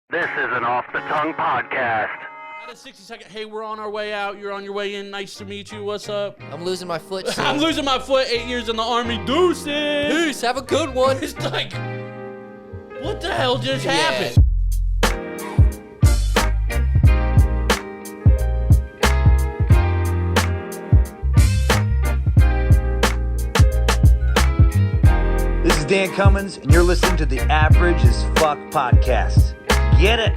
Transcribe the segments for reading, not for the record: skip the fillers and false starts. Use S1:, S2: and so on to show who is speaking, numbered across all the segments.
S1: This is an Off the Tongue podcast.
S2: At a 60-second, hey, we're on our way out. You're on your way in. Nice to meet you. What's up?
S3: I'm losing my foot soon.
S2: I'm losing my foot. 8 years in the Army. Deuces.
S3: Peace. Have a good one.
S2: It's like, what the hell just happened?
S4: This is Dan Cummins, and you're listening to the Average as Fuck podcast. Get it?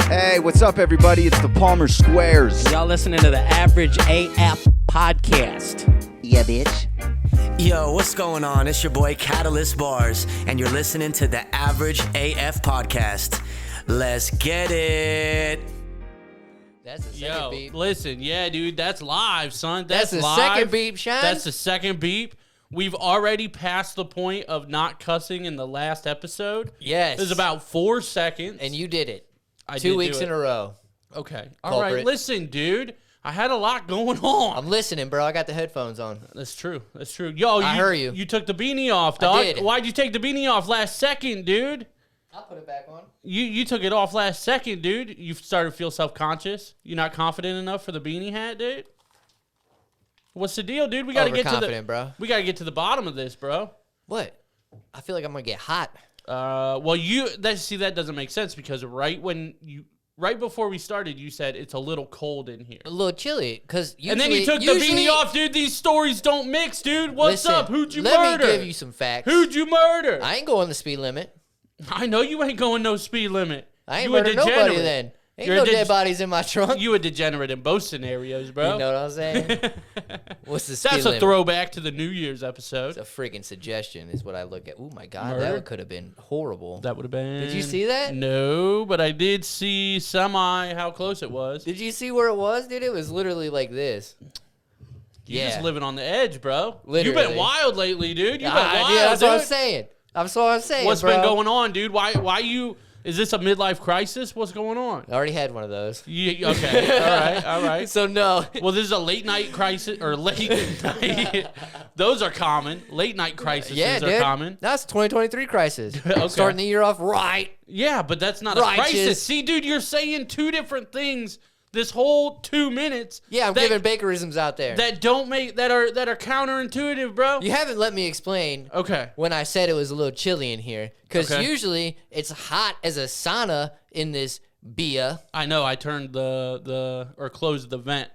S5: Hey, what's up, everybody? It's the Palmer Squares.
S6: Y'all listening to the Average AF podcast.
S4: Yeah, bitch.
S7: Yo, what's going on? It's your boy Catalyst Bars, and you're listening to the Average AF podcast. Let's get it.
S3: That's the second
S2: Yo,
S3: beep.
S2: listen, yeah, dude, that's live, son.
S3: That's the
S2: live.
S3: second beep, Sean.
S2: That's the second beep. We've already passed the point of not cussing in the last episode.
S3: Yes.
S2: It was about 4 seconds.
S3: And you did it.
S2: I
S3: 2
S2: did
S3: weeks
S2: do
S3: in
S2: it.
S3: a row.
S2: Okay. All right.
S3: Culprit.
S2: Listen, dude. I had a lot going on.
S3: I'm listening, bro. I got the headphones on.
S2: That's true. That's true. Yo,
S3: I heard you.
S2: You took the beanie off, dog.
S3: I did.
S2: Why'd you take the beanie off last second, dude?
S3: I'll put it back on.
S2: You took it off last second, dude. You started to feel self-conscious. You're not confident enough for the beanie hat, dude? What's the deal, dude? We got to get to
S3: Overconfident, bro.
S2: We got to get to the bottom of this, bro.
S3: What? I feel like I'm going to get hot.
S2: Well, that doesn't make sense because right before we started, you said it's a little cold in here.
S3: A little chilly.
S2: And then you took the beanie off, dude. These stories don't mix, dude. What's up? Who'd you murder?
S3: Let me give you some facts.
S2: Who'd you murder?
S3: I ain't going the speed limit.
S2: I know you ain't going no speed limit.
S3: I ain't
S2: You a
S3: murdered nobody
S2: degenerate.
S3: then. Ain't
S2: You're
S3: no
S2: a
S3: dead bodies in my trunk.
S2: You a degenerate in both scenarios, bro.
S3: You know what I'm saying? What's the speed
S2: That's
S3: limit?
S2: a throwback to the New Year's episode.
S3: It's a freaking suggestion is what I look at. Oh, my God.
S2: Murder?
S3: That could have been horrible.
S2: That would have been.
S3: Did you see that?
S2: No, but I did see how close it was.
S3: Did you see where it was, dude? It was literally like this.
S2: You're just living on the edge, bro. You've
S3: Literally.
S2: been wild lately, dude. You've been wild,
S3: dude, that's
S2: dude.
S3: what I'm saying. That's what I'm saying,
S2: What's
S3: bro.
S2: been going on, dude? Why you? Is this a midlife crisis? What's going on?
S3: I already had one of those.
S2: Okay. All right.
S3: So, no.
S2: Well, this is a late night crisis or late night. Those are common. Late night crises
S3: Yeah,
S2: are
S3: dude.
S2: common.
S3: That's a 2023 crisis.
S2: Okay.
S3: Starting the year off right.
S2: Yeah, but that's not a
S3: Righteous.
S2: crisis. See, dude, you're saying two different things this whole 2 minutes.
S3: Yeah, I'm giving bakerisms out there.
S2: That don't make that are counterintuitive, bro.
S3: You haven't let me explain
S2: Okay.
S3: when I said it was a little chilly in here. Because
S2: Okay.
S3: usually it's hot as a sauna in this beer.
S2: I know. I turned or closed the vent.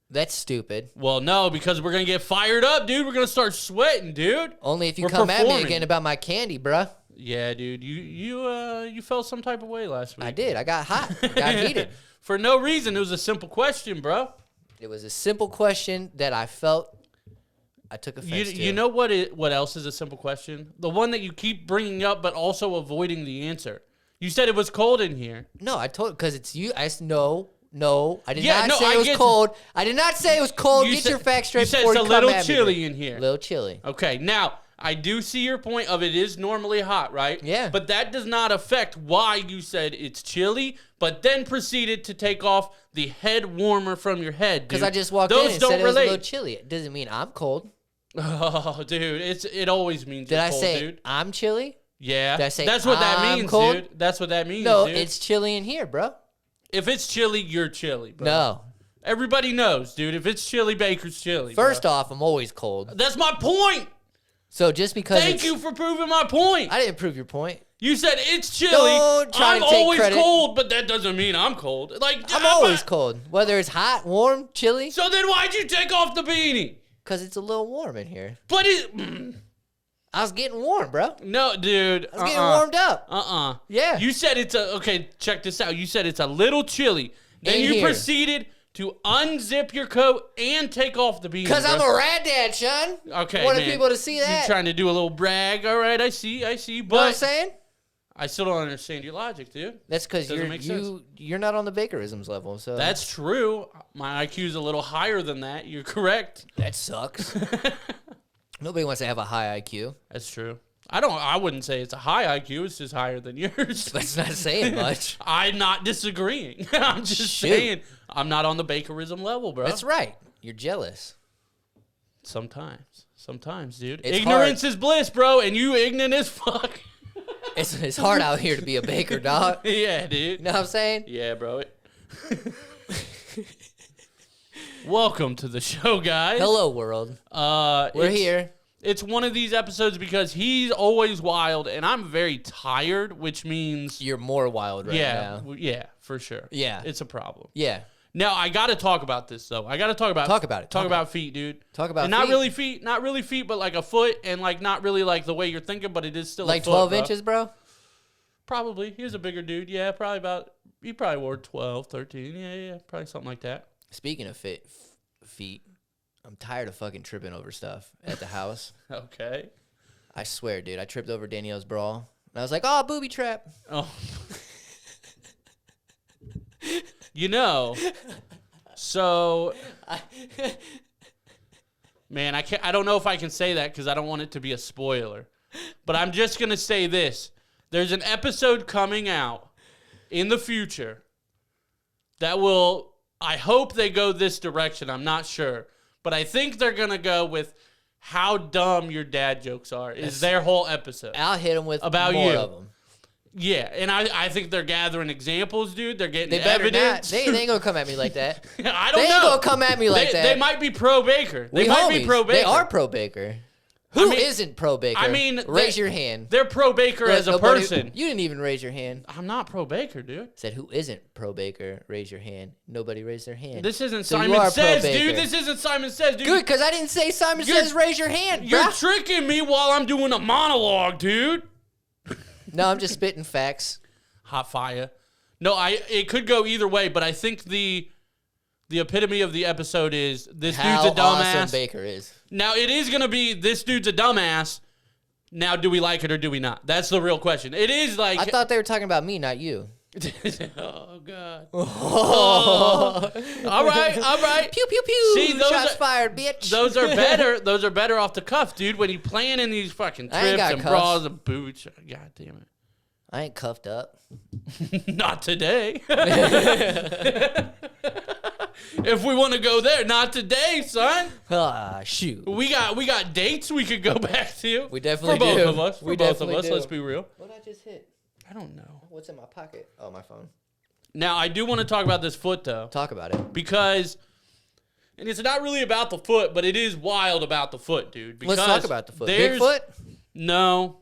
S3: That's stupid.
S2: Well, no, because we're gonna get fired up, dude. We're gonna start sweating, dude.
S3: Only if you
S2: We're
S3: come at me
S2: performing.
S3: again about my candy, bruh.
S2: Yeah, dude. You felt some type of way last week.
S3: I did. I got hot. Got heated.
S2: For no reason. It was a simple question, bro.
S3: It was a simple question that I felt I took offense to.
S2: You know what else is a simple question? The one that you keep bringing up, but also avoiding the answer. You said it was cold in here.
S3: No, I told because it's you. No. I did
S2: Yeah,
S3: not
S2: no,
S3: say
S2: I
S3: it was
S2: get-
S3: cold. I did not say it was cold.
S2: You
S3: Get
S2: said-
S3: your facts straight
S2: You said
S3: before
S2: it's a
S3: you come
S2: little
S3: at me.
S2: chilly in here.
S3: Little chilly.
S2: Okay, now I do see your point of it is normally hot, right?
S3: Yeah.
S2: But that does not affect why you said it's chilly, but then proceeded to take off the head warmer from your head.
S3: Because
S2: dude.
S3: I just walked
S2: Those
S3: in and
S2: don't
S3: said it was a
S2: relate.
S3: little chilly. It doesn't mean I'm cold.
S2: Oh, dude, it always means
S3: Did
S2: you're
S3: I
S2: cold,
S3: say
S2: dude.
S3: I'm chilly?
S2: Yeah.
S3: Did I say
S2: that's what that
S3: I'm
S2: means,
S3: cold?
S2: dude. That's what that means,
S3: No,
S2: dude.
S3: it's chilly in here, bro.
S2: If it's chilly, you're chilly, bro.
S3: No.
S2: Everybody knows, dude. If it's chilly, Baker's chilly.
S3: First
S2: bro.
S3: off, I'm always cold.
S2: That's my point.
S3: So just because
S2: Thank you for proving my point.
S3: I didn't prove your point.
S2: You said it's chilly.
S3: Don't try
S2: I'm
S3: to take
S2: always
S3: credit.
S2: cold, but that doesn't mean I'm cold. Like
S3: I'm always cold. Whether it's hot, warm, chilly.
S2: So then why'd you take off the beanie?
S3: Because it's a little warm in here.
S2: But
S3: I was getting warm, bro.
S2: no, dude.
S3: I was getting warmed up. Yeah.
S2: You said it's okay. Check this out. You said it's a little chilly. Then
S3: In
S2: you
S3: here.
S2: proceeded to unzip your coat and take off the beanie.
S3: Because I'm
S2: bro.
S3: a rad dad, son.
S2: Okay,
S3: Wanted
S2: man.
S3: people to see that.
S2: You trying to do a little brag? All right, I see. But
S3: You know what I'm saying?
S2: I still don't understand your logic, dude.
S3: That's because
S2: Doesn't make sense.
S3: you're not on the Bakerisms level. So
S2: That's true. My IQ's a little higher than that. You're correct.
S3: that sucks. Nobody wants to have a high IQ.
S2: That's true. I wouldn't say it's a high IQ. It's just higher than yours.
S3: That's not saying much.
S2: I'm not disagreeing. I'm just saying I'm not on the Bakerism level, bro.
S3: That's right. You're jealous.
S2: Sometimes, dude.
S3: It's
S2: Ignorance is bliss, bro, and you ignorant as fuck.
S3: It's hard out here to be a baker, dog.
S2: Yeah, dude.
S3: You know what I'm saying?
S2: Yeah, bro. Welcome to the show, guys.
S3: Hello, world. We're here.
S2: It's one of these episodes because he's always wild, and I'm very tired, which means...
S3: You're more wild right now.
S2: Yeah, for sure.
S3: Yeah.
S2: It's a problem.
S3: Yeah.
S2: Now, I got to talk about this, though. I got to talk about...
S3: Talk about it.
S2: Talk about feet, dude.
S3: Talk about
S2: and not really feet, but like a foot, and like not really like the way you're thinking, but it is still
S3: like
S2: a foot,
S3: 12
S2: bro.
S3: inches, bro?
S2: Probably. He was a bigger dude. Yeah, probably about... He probably wore 12, 13. Yeah, probably something like that.
S3: Speaking of feet, I'm tired of fucking tripping over stuff at the house.
S2: Okay.
S3: I swear, dude. I tripped over Danielle's bra. And I was like, oh, booby trap.
S2: Oh. You know, so... Man, I don't know if I can say that because I don't want it to be a spoiler. But I'm just going to say this. There's an episode coming out in the future that will... I hope they go this direction. I'm not sure. But I think they're going to go with how dumb your dad jokes are is their whole episode.
S3: I'll hit them with
S2: About
S3: more
S2: you.
S3: of them.
S2: Yeah, and I think they're gathering examples, dude. They're getting
S3: They better not.
S2: evidence.
S3: They ain't going to come at me like that.
S2: I don't
S3: They
S2: know.
S3: ain't going to come at me like that.
S2: They might be pro-Baker. They might be
S3: homies.
S2: pro-Baker.
S3: They are pro-Baker. Who
S2: I mean-
S3: isn't pro-Baker?
S2: I mean,
S3: raise your hand.
S2: They're pro-Baker
S3: Look,
S2: as a
S3: nobody-
S2: person.
S3: You didn't even raise your hand.
S2: I'm not pro-Baker, dude.
S3: Said, who isn't pro-Baker? Raise your hand. Nobody raised their hand.
S2: This isn't
S3: So you
S2: Simon
S3: are
S2: Says,
S3: pro-Baker.
S2: dude. This isn't Simon Says, dude.
S3: Good, because I didn't say Simon
S2: You're-
S3: Says raise your hand,
S2: You're
S3: bruh.
S2: tricking me while I'm doing a monologue, dude.
S3: No, I'm just spitting facts.
S2: Hot fire. No, it could go either way, but I think the epitome of the episode is this
S3: How
S2: dude's a dumbass.
S3: awesome Baker is.
S2: Now, it is going to be this dude's a dumbass. Now, do we like it or do we not? That's the real question. It is like...
S3: I thought they were talking about me, not you.
S2: Oh, God. Oh. All right.
S3: Pew, pew, pew.
S2: See, those
S3: Shots
S2: are-
S3: fired, bitch.
S2: Those are better. Those are better off the cuff, dude. When you planning these fucking
S3: I ain't
S2: trips
S3: got
S2: and
S3: cuffs.
S2: bras and boots. God damn it.
S3: I ain't cuffed up.
S2: Not today. If we want to go there, not today, son.
S3: Ah, shoot.
S2: We got dates we could go back to.
S3: We definitely
S2: for both
S3: do.
S2: of us. For
S3: We
S2: both of
S3: definitely
S2: us.
S3: do.
S2: Let's be real.
S3: What did I just hit?
S2: I don't know.
S3: What's in my pocket? Oh, my phone.
S2: Now I do want to talk about this foot though,
S3: Talk about it.
S2: because, and it's not really about the foot, but it is wild about the foot, dude. Because
S3: Let's talk about the foot.
S2: there's-
S3: Bigfoot?
S2: No.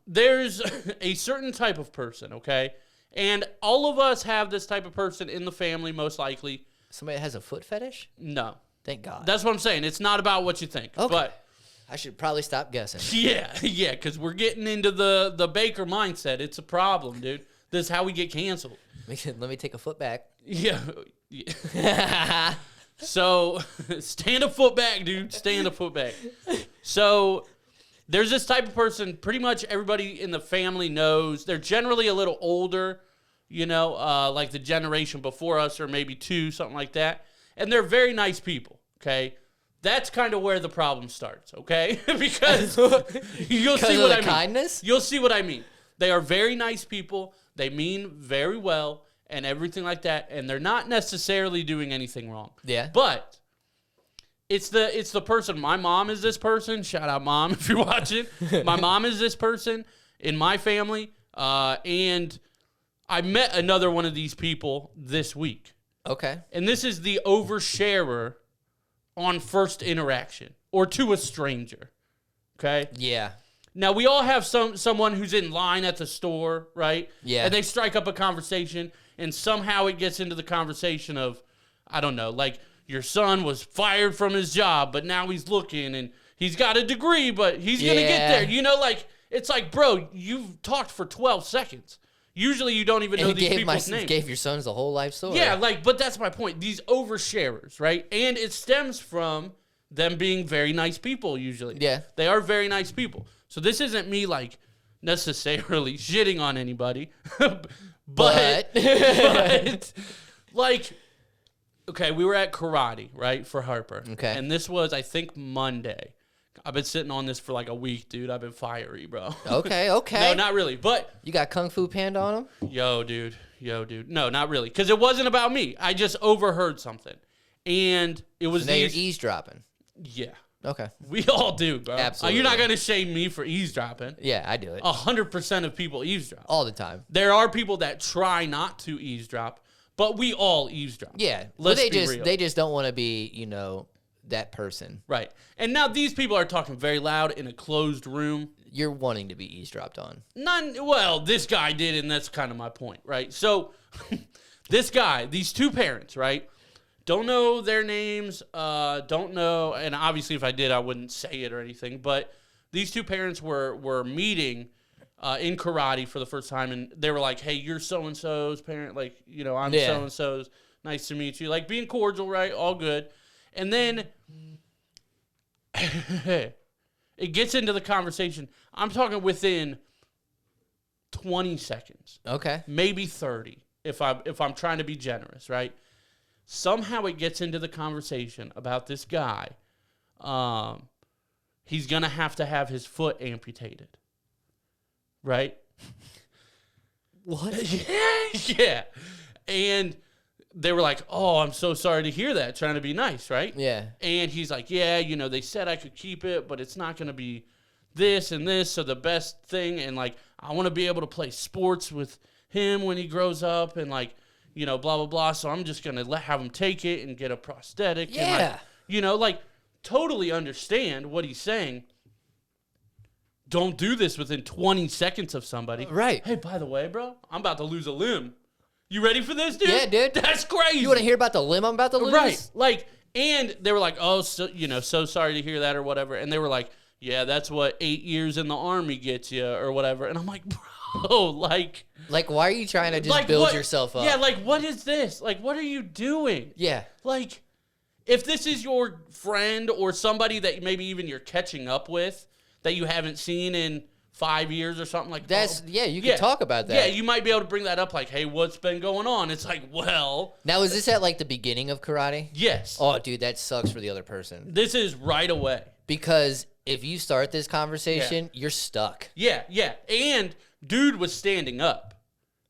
S2: There's a certain type of person, okay? And all of us have this type of person in the family, most likely.
S3: Somebody that has a foot fetish?
S2: No.
S3: Thank God.
S2: That's what I'm saying. It's not about what you think.
S3: Okay.
S2: But
S3: I should probably stop guessing.
S2: yeah, because we're getting into the Baker mindset. It's a problem, dude. This is how we get canceled.
S3: Let me take a foot back.
S2: Yeah. So, stand a foot back, dude. Stand a foot back. So, there's this type of person pretty much everybody in the family knows. They're generally a little older, like the generation before us or maybe two, something like that. And they're very nice people, okay? That's kind of where the problem starts, okay? Because you'll see what I mean.
S3: Kindness?
S2: You'll see what I mean. They are very nice people. They mean very well and everything like that. And they're not necessarily doing anything wrong.
S3: Yeah.
S2: But it's the person. My mom is this person. Shout out, Mom, if you're watching. My mom is this person in my family. And I met another one of these people this week.
S3: Okay.
S2: And this is the oversharer on first interaction or to a stranger. Okay?
S3: Yeah.
S2: Now, we all have someone who's in line at the store, right?
S3: Yeah.
S2: And they strike up a conversation, and somehow it gets into the conversation of, I don't know, like your son was fired from his job, but now he's looking, and he's got a degree, but he's going to get there. It's like, bro, you've talked for 12 seconds. Usually you don't even know these people's names.
S3: Gave your sons the whole life story.
S2: Yeah, but that's my point. These oversharers, right? And it stems from them being very nice people, usually.
S3: Yeah.
S2: They are very nice people. So this isn't me, like, necessarily shitting on anybody. but, like, okay, we were at karate, right, for Harper.
S3: Okay.
S2: And this was, I think, Monday. I've been sitting on this for, like, a week, dude. I've been fiery, bro.
S3: Okay.
S2: No, not really. But,
S3: You got Kung Fu Panda on him?
S2: yo, dude. No, not really. Because it wasn't about me. I just overheard something. And it was
S3: Now you're
S2: these...
S3: eavesdropping.
S2: Yeah.
S3: Okay.
S2: We all do, bro.
S3: Absolutely.
S2: You're not going to shame me for eavesdropping.
S3: Yeah, I do it
S2: 100% of people eavesdrop.
S3: all the time.
S2: There are people that try not to eavesdrop, but we all eavesdrop.
S3: Yeah.
S2: Let's
S3: Well,
S2: be real.
S3: they just don't want to be, that person.
S2: Right. And now these people are talking very loud in a closed room.
S3: You're wanting to be eavesdropped on.
S2: Well, this guy did, and that's kind of my point, right? So this guy, these two parents, right? Don't know their names, don't know, and obviously if I did, I wouldn't say it or anything, but these two parents were meeting in karate for the first time, and they were like, hey, you're so-and-so's parent, like, I'm
S3: Yeah.
S2: so-and-so's, nice to meet you, like being cordial, right? All good. And then it gets into the conversation. I'm talking within 20 seconds,
S3: Okay.
S2: maybe 30, if I'm trying to be generous, right? Somehow it gets into the conversation about this guy. He's going to have his foot amputated. Right?
S3: What?
S2: Yeah. And they were like, oh, I'm so sorry to hear that. Trying to be nice, right?
S3: Yeah.
S2: And he's like, yeah, they said I could keep it, but it's not going to be this and this. So the best thing, and like, I want to be able to play sports with him when he grows up, and like, blah, blah, blah. So I'm just going to have him take it and get a prosthetic.
S3: Yeah.
S2: And like, totally understand what he's saying. Don't do this within 20 seconds of somebody.
S3: Right.
S2: Hey, by the way, bro, I'm about to lose a limb. You ready for this, dude?
S3: Yeah, dude.
S2: That's crazy.
S3: You want to hear about the limb I'm about to lose?
S2: Right. Like, and they were like, oh, so, so sorry to hear that or whatever. And they were like, yeah, that's what 8 years in the Army gets you or whatever. And I'm like, bro, like.
S3: Like, why are you trying to just
S2: like
S3: build
S2: what,
S3: yourself up?
S2: Yeah, like, what is this? Like, what are you doing?
S3: Yeah.
S2: Like, if this is your friend or somebody that maybe even you're catching up with that you haven't seen in 5 years or something like that.
S3: You can talk about that.
S2: Yeah, you might be able to bring that up like, hey, what's been going on? It's like, well.
S3: Now, is this at like the beginning of karate?
S2: Yes.
S3: Oh, dude, that sucks for the other person.
S2: This is right away.
S3: Because if you start this conversation, you're stuck.
S2: Yeah. And dude was standing up.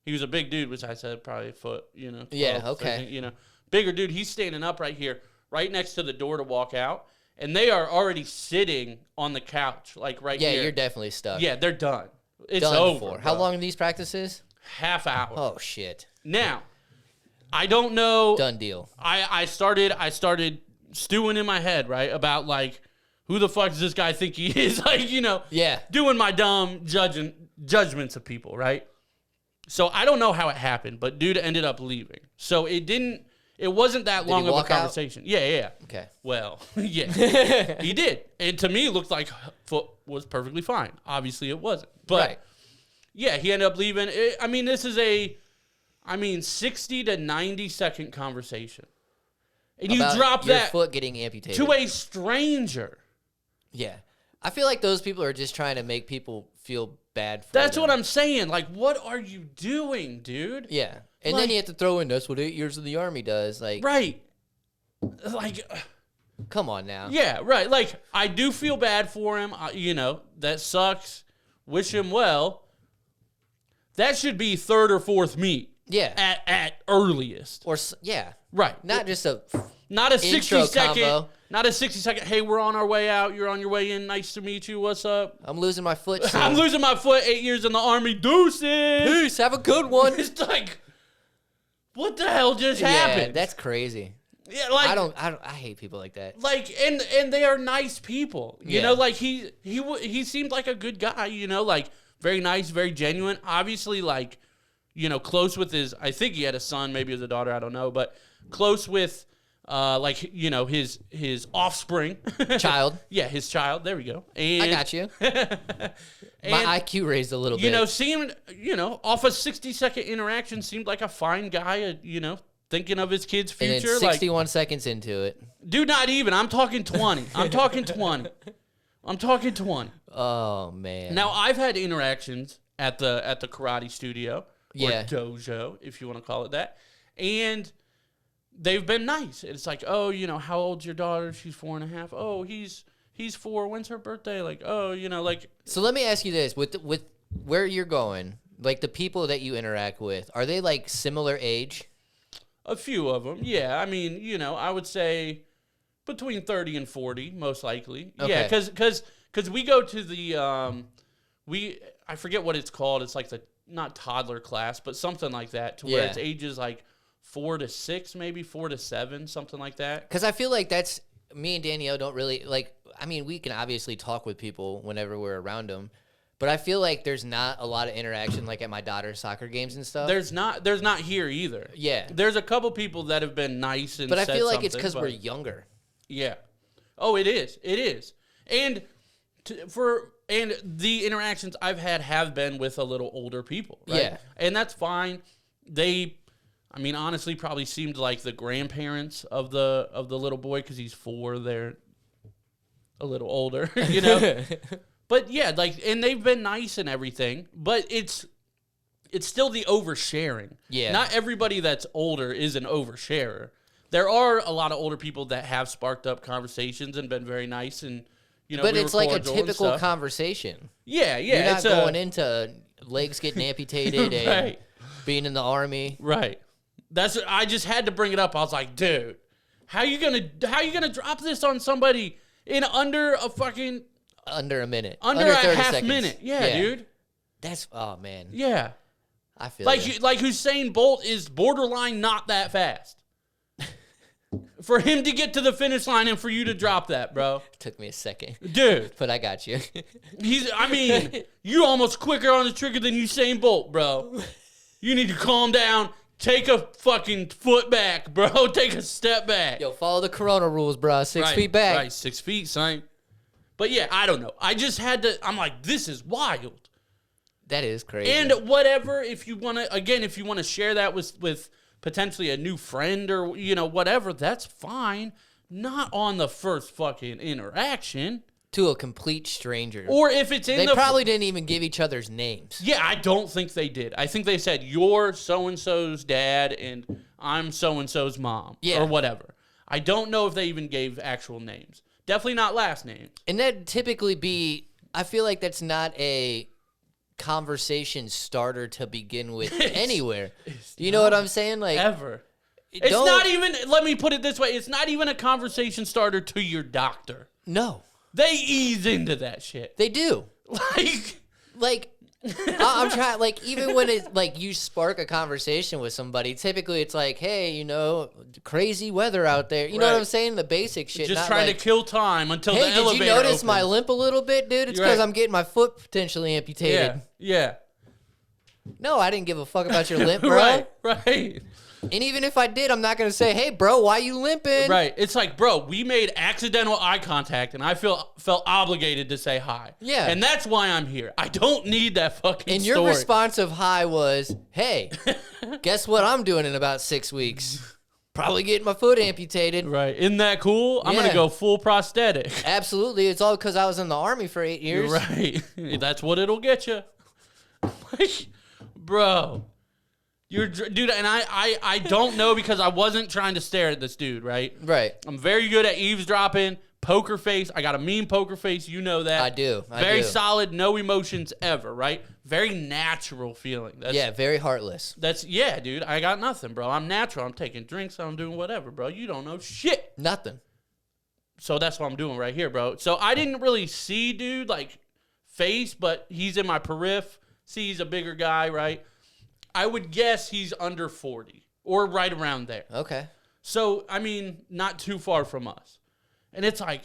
S2: He was a big dude, which I said probably a foot, 12,
S3: Yeah, okay.
S2: 13, bigger dude. He's standing up right here, right next to the door to walk out. And they are already sitting on the couch, like right here.
S3: Yeah, you're definitely stuck.
S2: Yeah, they're done. It's
S3: Done
S2: over.
S3: for.
S2: Bro.
S3: How long are these practices?
S2: Half hour.
S3: Oh, shit.
S2: Now, I don't know.
S3: Done deal.
S2: I started stewing in my head, right, about like, who the fuck does this guy think he is? Like,
S3: Yeah.
S2: doing my dumb judgments of people, right? So I don't know how it happened, but dude ended up leaving. So it wasn't that
S3: Did
S2: long
S3: he
S2: of a
S3: walk out?
S2: conversation. Yeah.
S3: Okay.
S2: Well, yeah. He did. And to me, it looked like foot was perfectly fine. Obviously, it wasn't. But,
S3: Right.
S2: yeah, he ended up leaving. This is 60 to 90 second conversation. And you
S3: About
S2: drop
S3: your
S2: that
S3: foot getting amputated.
S2: to a stranger.
S3: Yeah. I feel like those people are just trying to make people feel bad for
S2: That's
S3: them.
S2: what I'm saying. Like, what are you doing, dude?
S3: Yeah. And
S2: Like-
S3: then you have to throw in, that's what 8 years in the Army does. Like,
S2: Right. Like,
S3: come on now.
S2: yeah, right. Like, I do feel bad for him. That sucks. Wish him well. That should be third or fourth meet.
S3: Yeah.
S2: At earliest.
S3: Yeah.
S2: Right.
S3: Not just a
S2: Not a
S3: intro
S2: 60-second.
S3: combo.
S2: Not a 60-second, hey, we're on our way out. You're on your way in. Nice to meet you. What's up?
S3: I'm losing my foot soon.
S2: I'm losing my foot. 8 years in the Army. Deuces.
S3: Peace. Have a good one.
S2: It's like, what the hell just
S3: Yeah,
S2: happened?
S3: that's crazy.
S2: Yeah, like
S3: I hate people like that.
S2: like and they are nice people. You
S3: Yeah.
S2: know, like he seemed like a good guy, like very nice, very genuine. Obviously like, close with his, I think he had a son, maybe it was a daughter, I don't know, but close with his offspring.
S3: Child.
S2: Yeah, his child. There we go. And
S3: I got you.
S2: and,
S3: My IQ raised a little bit.
S2: seemed, off a 60-second interaction, seemed like a fine guy, thinking of his kid's
S3: and
S2: future.
S3: then 61 seconds into it.
S2: Dude, not even. I'm talking 20. I'm talking 20.
S3: Oh, man.
S2: Now, I've had interactions at the karate studio.
S3: Yeah.
S2: Or dojo, if you want to call it that. And they've been nice. It's like, oh, how old's your daughter? She's 4.5. Oh, he's 4. When's her birthday? Like, oh, like.
S3: So let me ask you this. With where you're going, like the people that you interact with, are they like similar age?
S2: A few of them, yeah. I mean, I would say between 30 and 40, most likely.
S3: Okay.
S2: Yeah, because we go to the I forget what it's called. It's like the not toddler class, but something like that, to where it's ages like 4 to 6, maybe 4 to 7, something like that.
S3: Because I feel like that's me and Danielle don't really like. I mean, we can obviously talk with people whenever we're around them, but I feel like there's not a lot of interaction like at my daughter's soccer games and stuff.
S2: There's not here either.
S3: Yeah.
S2: There's a couple people that have been nice and
S3: But I
S2: said
S3: feel like it's
S2: something,
S3: because
S2: but-
S3: we're younger.
S2: Yeah. Oh, it is. It is. And and the interactions I've had have been with a little older people, right?
S3: Yeah.
S2: And that's fine. They, I mean, honestly, probably seemed like the grandparents of the little boy because he's 4. They're a little older, you know. But yeah, like, and they've been nice and everything, but it's still the oversharing.
S3: Yeah.
S2: Not everybody that's older is an oversharer. There are a lot of older people that have sparked up conversations and been very nice, and you know.
S3: But
S2: we
S3: it's
S2: were
S3: like a
S2: cordial and
S3: typical
S2: stuff.
S3: conversation.
S2: Yeah, yeah.
S3: You're not
S2: it's
S3: going into legs getting amputated and
S2: Right.
S3: being in the army.
S2: Right. That's. I just had to bring it up. I was like, dude, how you gonna drop this on somebody in under a fucking
S3: Under a minute.
S2: under a
S3: 30
S2: half
S3: seconds.
S2: minute? Yeah, dude.
S3: That's, oh, man.
S2: Yeah.
S3: I feel
S2: Like
S3: you.
S2: like Usain Bolt is borderline not that fast. For him to get to the finish line and for you to drop that, bro.
S3: Took me a second.
S2: Dude,
S3: But I got you.
S2: I mean, you almost quicker on the trigger than Usain Bolt, bro. You need to calm down. Take a fucking foot back, bro. Take a step back.
S3: Yo, follow the Corona rules, bro. 6
S2: Right,
S3: feet back.
S2: Right, 6 feet, son. But yeah, I don't know. I just had to, I'm like, this is wild.
S3: That is crazy.
S2: And whatever, if you want to share that with potentially a new friend or, you know, whatever, that's fine. Not on the first fucking interaction.
S3: to a complete stranger.
S2: Or if it's in
S3: they
S2: the...
S3: probably didn't even give each other's names.
S2: Yeah, I don't think they did. I think they said, you're so-and-so's dad and I'm so-and-so's mom.
S3: Yeah.
S2: Or whatever. I don't know if they even gave actual names. Definitely not last names.
S3: And that'd typically be, I feel like that's not a conversation starter to begin with anywhere. You know what I'm saying? Like,
S2: Ever. It's
S3: don't-
S2: not even, let me put it this way, it's not even a conversation starter to your doctor.
S3: No,
S2: They ease into that shit.
S3: they do.
S2: Like,
S3: I'm trying, like, even when it's like you spark a conversation with somebody, typically it's like, hey, you know, crazy weather out there. You know what
S2: Right.
S3: I'm saying? The basic shit.
S2: just
S3: not
S2: trying
S3: like,
S2: to kill time until
S3: hey,
S2: the
S3: did
S2: elevator
S3: you notice
S2: opens.
S3: my limp a little bit, dude? It's
S2: You're
S3: because
S2: right.
S3: I'm getting my foot potentially amputated.
S2: Yeah,
S3: No, I didn't give a fuck about your limp,
S2: yeah.
S3: bro.
S2: Right.
S3: And even if I did, I'm not going to say, hey, bro, why you limping?
S2: Right. It's like, bro, we made accidental eye contact, and I felt obligated to say hi.
S3: Yeah.
S2: And that's why I'm here. I don't need that fucking
S3: And your
S2: story.
S3: response of hi was, hey, guess what I'm doing in about 6 weeks? Probably getting my foot amputated.
S2: Right. Isn't that cool? I'm going
S3: Yeah.
S2: to go full prosthetic.
S3: Absolutely. It's all because I was in the Army for 8 years.
S2: You're right. That's what it'll get you. Bro. Dude, and I don't know because I wasn't trying to stare at this dude, right?
S3: Right.
S2: I'm very good at eavesdropping, poker face. I got a mean poker face, you know that.
S3: I do.
S2: Very solid, no emotions ever, right? Very natural feeling.
S3: Yeah, very heartless.
S2: Yeah, dude. I got nothing, bro. I'm natural. I'm taking drinks. I'm doing whatever, bro. You don't know shit.
S3: Nothing.
S2: So that's what I'm doing right here, bro. So I didn't really see dude like face, but he's in my periph. See, he's a bigger guy, right? I would guess he's under 40 or right around there.
S3: Okay.
S2: So, I mean, not too far from us. And it's like,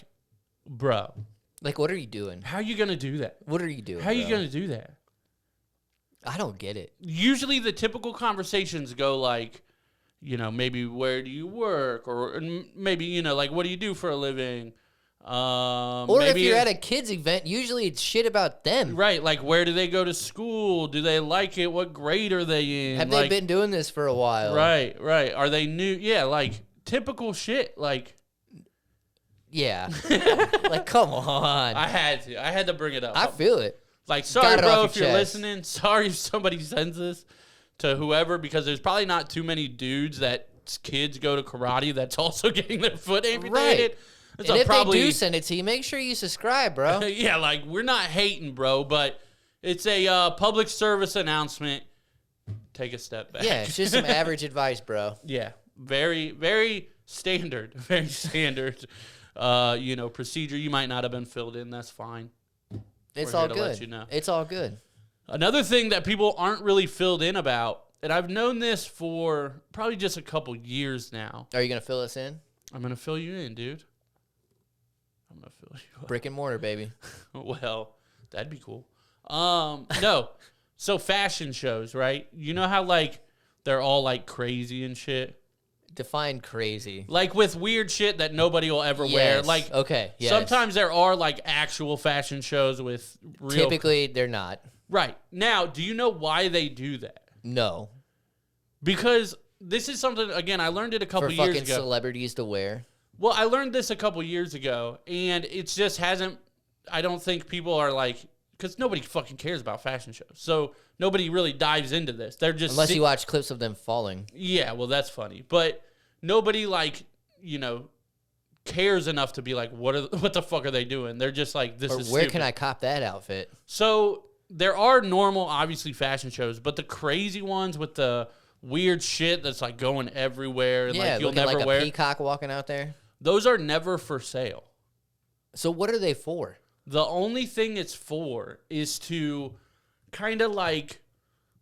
S2: bro,
S3: Like, what are you doing?
S2: how are you going to do that?
S3: What are you doing?
S2: How are you
S3: bro?
S2: going to do that?
S3: I don't get it.
S2: Usually the typical conversations go like, you know, maybe where do you work? Or maybe, you know, like what do you do for a living?
S3: Or
S2: maybe
S3: if you're at a kids event, usually it's shit about them.
S2: right, like where do they go to school? Do they like it? What grade are they in?
S3: Have
S2: like,
S3: they been doing this for a while?
S2: Right. Are they new? Yeah, like typical shit. Like
S3: Yeah. Like, come on.
S2: I had to bring it up.
S3: I feel it.
S2: Like, sorry,
S3: Got it
S2: bro,
S3: off
S2: if
S3: your
S2: you're
S3: chest.
S2: listening. Sorry if somebody sends this to whoever, because there's probably not too many dudes that kids go to karate that's also getting their foot amputated.
S3: And
S2: So
S3: if
S2: probably,
S3: they do send it to you, make sure you subscribe, bro.
S2: yeah, like, we're not hating, bro, but it's a public service announcement. Take a step back.
S3: Yeah, it's just some average advice, bro.
S2: Yeah, very, very very standard, procedure. You might not have been filled in. That's fine.
S3: It's
S2: We're
S3: all
S2: here to let
S3: good.
S2: you know.
S3: It's all good.
S2: Another thing that people aren't really filled in about, and I've known this for probably just a couple years now.
S3: Are you gonna fill us in?
S2: I'm going to fill you in, dude. I'm going to fill you up.
S3: Brick and mortar, baby.
S2: Well, that'd be cool. No. So fashion shows, right? You know how, like, they're all, like, crazy and shit?
S3: Define crazy.
S2: Like, with weird shit that nobody will ever wear.
S3: Yes.
S2: Like,
S3: Okay, yes.
S2: sometimes there are, like, actual fashion shows with real...
S3: Typically, they're not.
S2: Right. Now, do you know why they do that?
S3: No.
S2: Because this is something, again, I learned it a couple
S3: For
S2: years
S3: fucking
S2: ago.
S3: celebrities to wear.
S2: Well, I learned this a couple years ago, and it just hasn't, I don't think people are like, because nobody fucking cares about fashion shows. So nobody really dives into this. They're just...
S3: Unless you watch clips of them falling.
S2: Yeah, well, that's funny. But nobody, like, cares enough to be like, what the fuck are they doing? They're just like, this
S3: Or
S2: is
S3: where
S2: stupid.
S3: can I cop that outfit?
S2: So there are normal, obviously, fashion shows, but the crazy ones with the weird shit that's like going everywhere and
S3: Yeah,
S2: like you'll
S3: looking
S2: never
S3: like
S2: wear,
S3: a peacock walking out there.
S2: those are never for sale.
S3: So what are they for?
S2: The only thing it's for is to kind of like,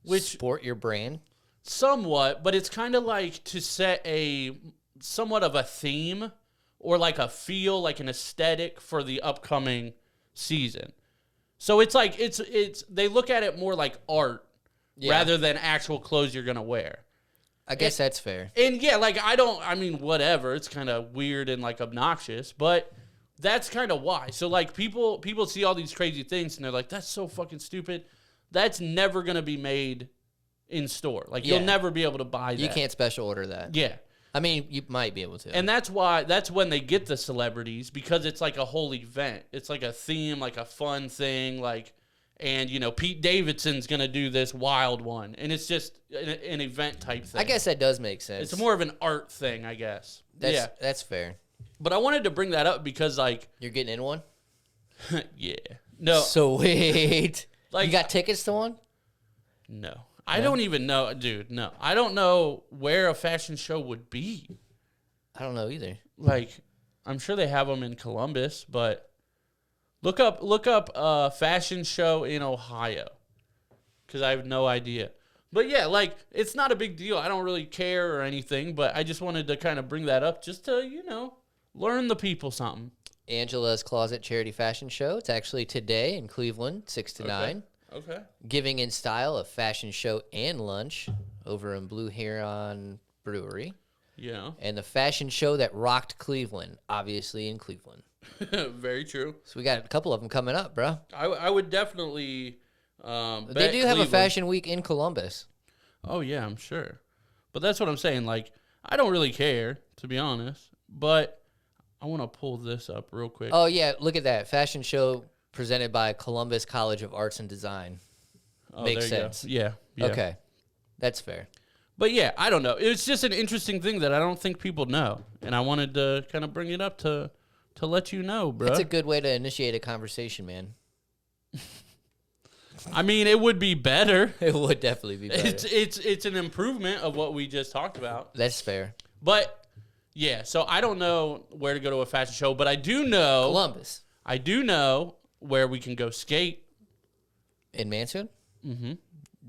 S2: which
S3: Sport your brand?
S2: somewhat, but it's kind of like to set a somewhat of a theme or like a feel, like an aesthetic for the upcoming season. So it's like it's they look at it more like art rather than actual clothes you're gonna wear.
S3: I guess that's fair.
S2: And yeah, like I mean, whatever. It's kind of weird and like obnoxious, but that's kind of why. So like people see all these crazy things and they're like, that's so fucking stupid. That's never gonna be made in store. Like you'll
S3: Yeah.
S2: never be able to buy that.
S3: You can't special order that.
S2: Yeah.
S3: I mean, you might be able to.
S2: And that's when they get the celebrities, because it's like a whole event. It's like a theme, like a fun thing, like, and Pete Davidson's gonna do this wild one, and it's just an event type thing.
S3: I guess that does make sense.
S2: it's more of an art thing, I guess.
S3: That's fair.
S2: But I wanted to bring that up because, like,
S3: You're getting in one?
S2: yeah, no,
S3: Sweet.
S2: Like-
S3: you got tickets to one?
S2: no, I don't even know, dude. No, I don't know where a fashion show would be.
S3: I don't know either.
S2: Like, I'm sure they have them in Columbus, but look up fashion show in Ohio, because I have no idea. But yeah, like, it's not a big deal. I don't really care or anything, but I just wanted to kind of bring that up just to learn the people something.
S3: Angela's Closet Charity Fashion Show. It's actually today in Cleveland, 6 to 9.
S2: Okay.
S3: Giving in Style, a fashion show and lunch over in Blue Heron Brewery.
S2: Yeah.
S3: And the fashion show that rocked Cleveland, obviously in Cleveland.
S2: Very true.
S3: So we got a couple of them coming up, bro.
S2: I would definitely.
S3: They do have a fashion week in Columbus.
S2: Oh yeah, I'm sure. But that's what I'm saying. Like, I don't really care, to be honest. But I want to pull this up real quick.
S3: Oh, yeah, look at that. Fashion show presented by Columbus College of Arts and Design.
S2: Oh,
S3: Makes
S2: there you go.
S3: sense.
S2: Yeah.
S3: Okay. That's fair.
S2: But yeah, I don't know. It's just an interesting thing that I don't think people know, and I wanted to kind of bring it up to let you know, bro.
S3: That's a good way to initiate a conversation, man.
S2: I mean, it would be better.
S3: It would definitely be better.
S2: It's an improvement of what we just talked about.
S3: That's fair.
S2: But yeah, so I don't know where to go to a fashion show, but I do know
S3: Columbus.
S2: I do know where we can go skate.
S3: In Mansfield? Mm-hmm.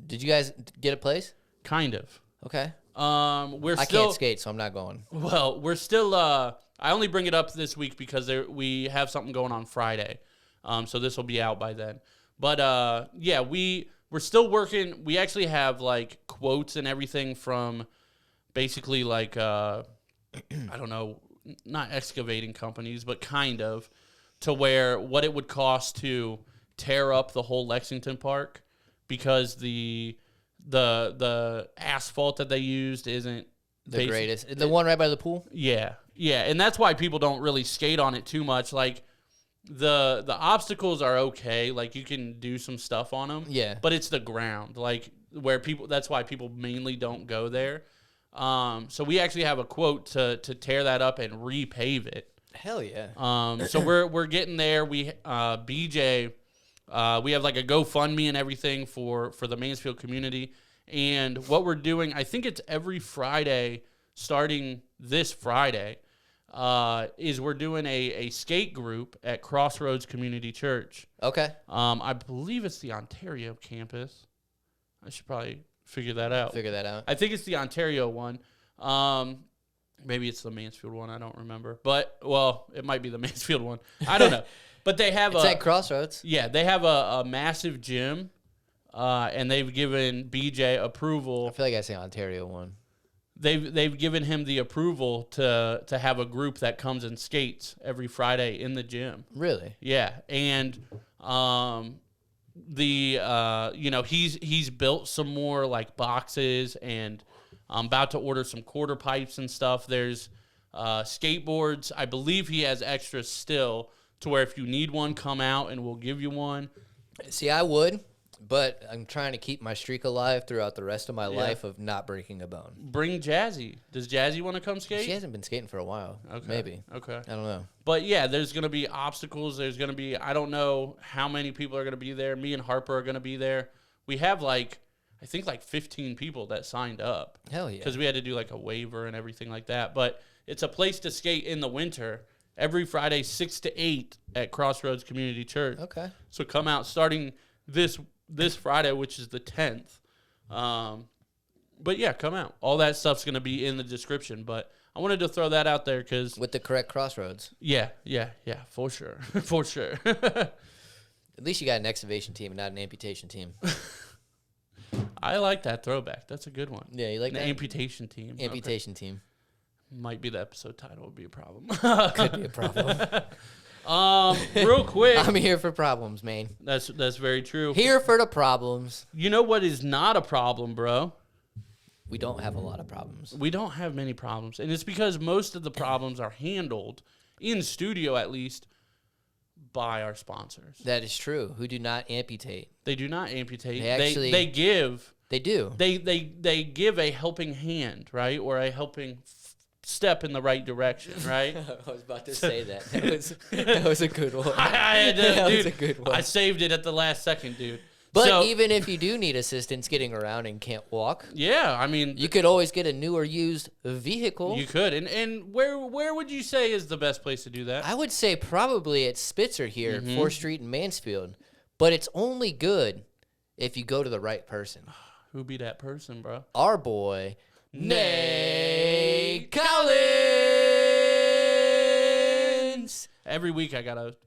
S3: Did you guys get a place?
S2: Kind of.
S3: Okay.
S2: We're
S3: I
S2: still
S3: can't skate, so I'm not going.
S2: well. We're still. I only bring it up this week because we have something going on Friday, so this will be out by then. But yeah, we're still working. We actually have like quotes and everything from basically like I don't know, not excavating companies, but kind of, to where what it would cost to tear up the whole Lexington Park, because the asphalt that they used isn't
S3: The greatest. The one right by the pool?
S2: Yeah, and that's why people don't really skate on it too much. Like the obstacles are okay, like you can do some stuff on them.
S3: Yeah.
S2: but it's the ground, like where people. That's why people mainly don't go there. So we actually have a quote to tear that up and repave it.
S3: Hell yeah.
S2: So we're getting there. We BJ, we have like a GoFundMe and everything for the Mansfield community. And what we're doing, I think it's every Friday starting this Friday, is we're doing a skate group at Crossroads Community Church.
S3: Okay.
S2: I believe it's the Ontario campus. I should probably figure that out. I think it's the Ontario one. Maybe it's the Mansfield one. I don't remember. But, well, it might be the Mansfield one. I don't know. But they have
S3: it's at Crossroads.
S2: Yeah, they have a massive gym, and they've given BJ approval.
S3: I feel like I say Ontario one.
S2: They've given him the approval to have a group that comes and skates every Friday in the gym.
S3: Really?
S2: Yeah, and he's built some more like boxes, and I'm about to order some quarter pipes and stuff. There's skateboards. I believe he has extras still to where if you need one, come out and we'll give you one.
S3: See, I would. But I'm trying to keep my streak alive throughout the rest of my life of not breaking a bone.
S2: Bring Jazzy. Does Jazzy want to come skate?
S3: She hasn't been skating for a while.
S2: Okay.
S3: Maybe.
S2: Okay.
S3: I don't know.
S2: But yeah, there's going to be obstacles. There's going to be, I don't know how many people are going to be there. Me and Harper are going to be there. We have I think 15 people that signed up.
S3: Hell yeah.
S2: Because we had to do a waiver and everything like that. But it's a place to skate in the winter every Friday, 6 to 8 at Crossroads Community Church.
S3: Okay.
S2: So come out starting this Friday, which is the 10th. But yeah, come out. All that stuff's going to be in the description, but I wanted to throw that out there because
S3: with the correct crossroads.
S2: Yeah, for sure. For sure.
S3: At least you got an excavation team and not an amputation team.
S2: I like that throwback. That's a good one.
S3: Yeah, you like
S2: that?
S3: Amputation team.
S2: Amputation team. Might be the episode title would be a problem.
S3: Could be a problem.
S2: Real quick.
S3: I'm here for problems, man.
S2: That's very true.
S3: Here for the problems.
S2: You know what is not a problem, bro?
S3: We don't have a lot of problems.
S2: We don't have many problems. And it's because most of the problems are handled, in studio at least, by our sponsors.
S3: That is true. Who do not amputate.
S2: They do not amputate.
S3: They
S2: give.
S3: They do.
S2: They give a helping hand, right? Or a helping step in the right direction, right?
S3: I was about to say that. That was a good one.
S2: That
S3: was a good one.
S2: I saved it at the last second, dude.
S3: But even if you do need assistance getting around and can't walk,
S2: yeah, I mean,
S3: you could always get a new or used vehicle.
S2: You could, and where would you say is the best place to do that?
S3: I would say probably at Spitzer here, 4th Street in Mansfield. But it's only good if you go to the right person.
S2: Who be that person, bro?
S3: Our boy, Nate Collins.
S2: Every week I gotta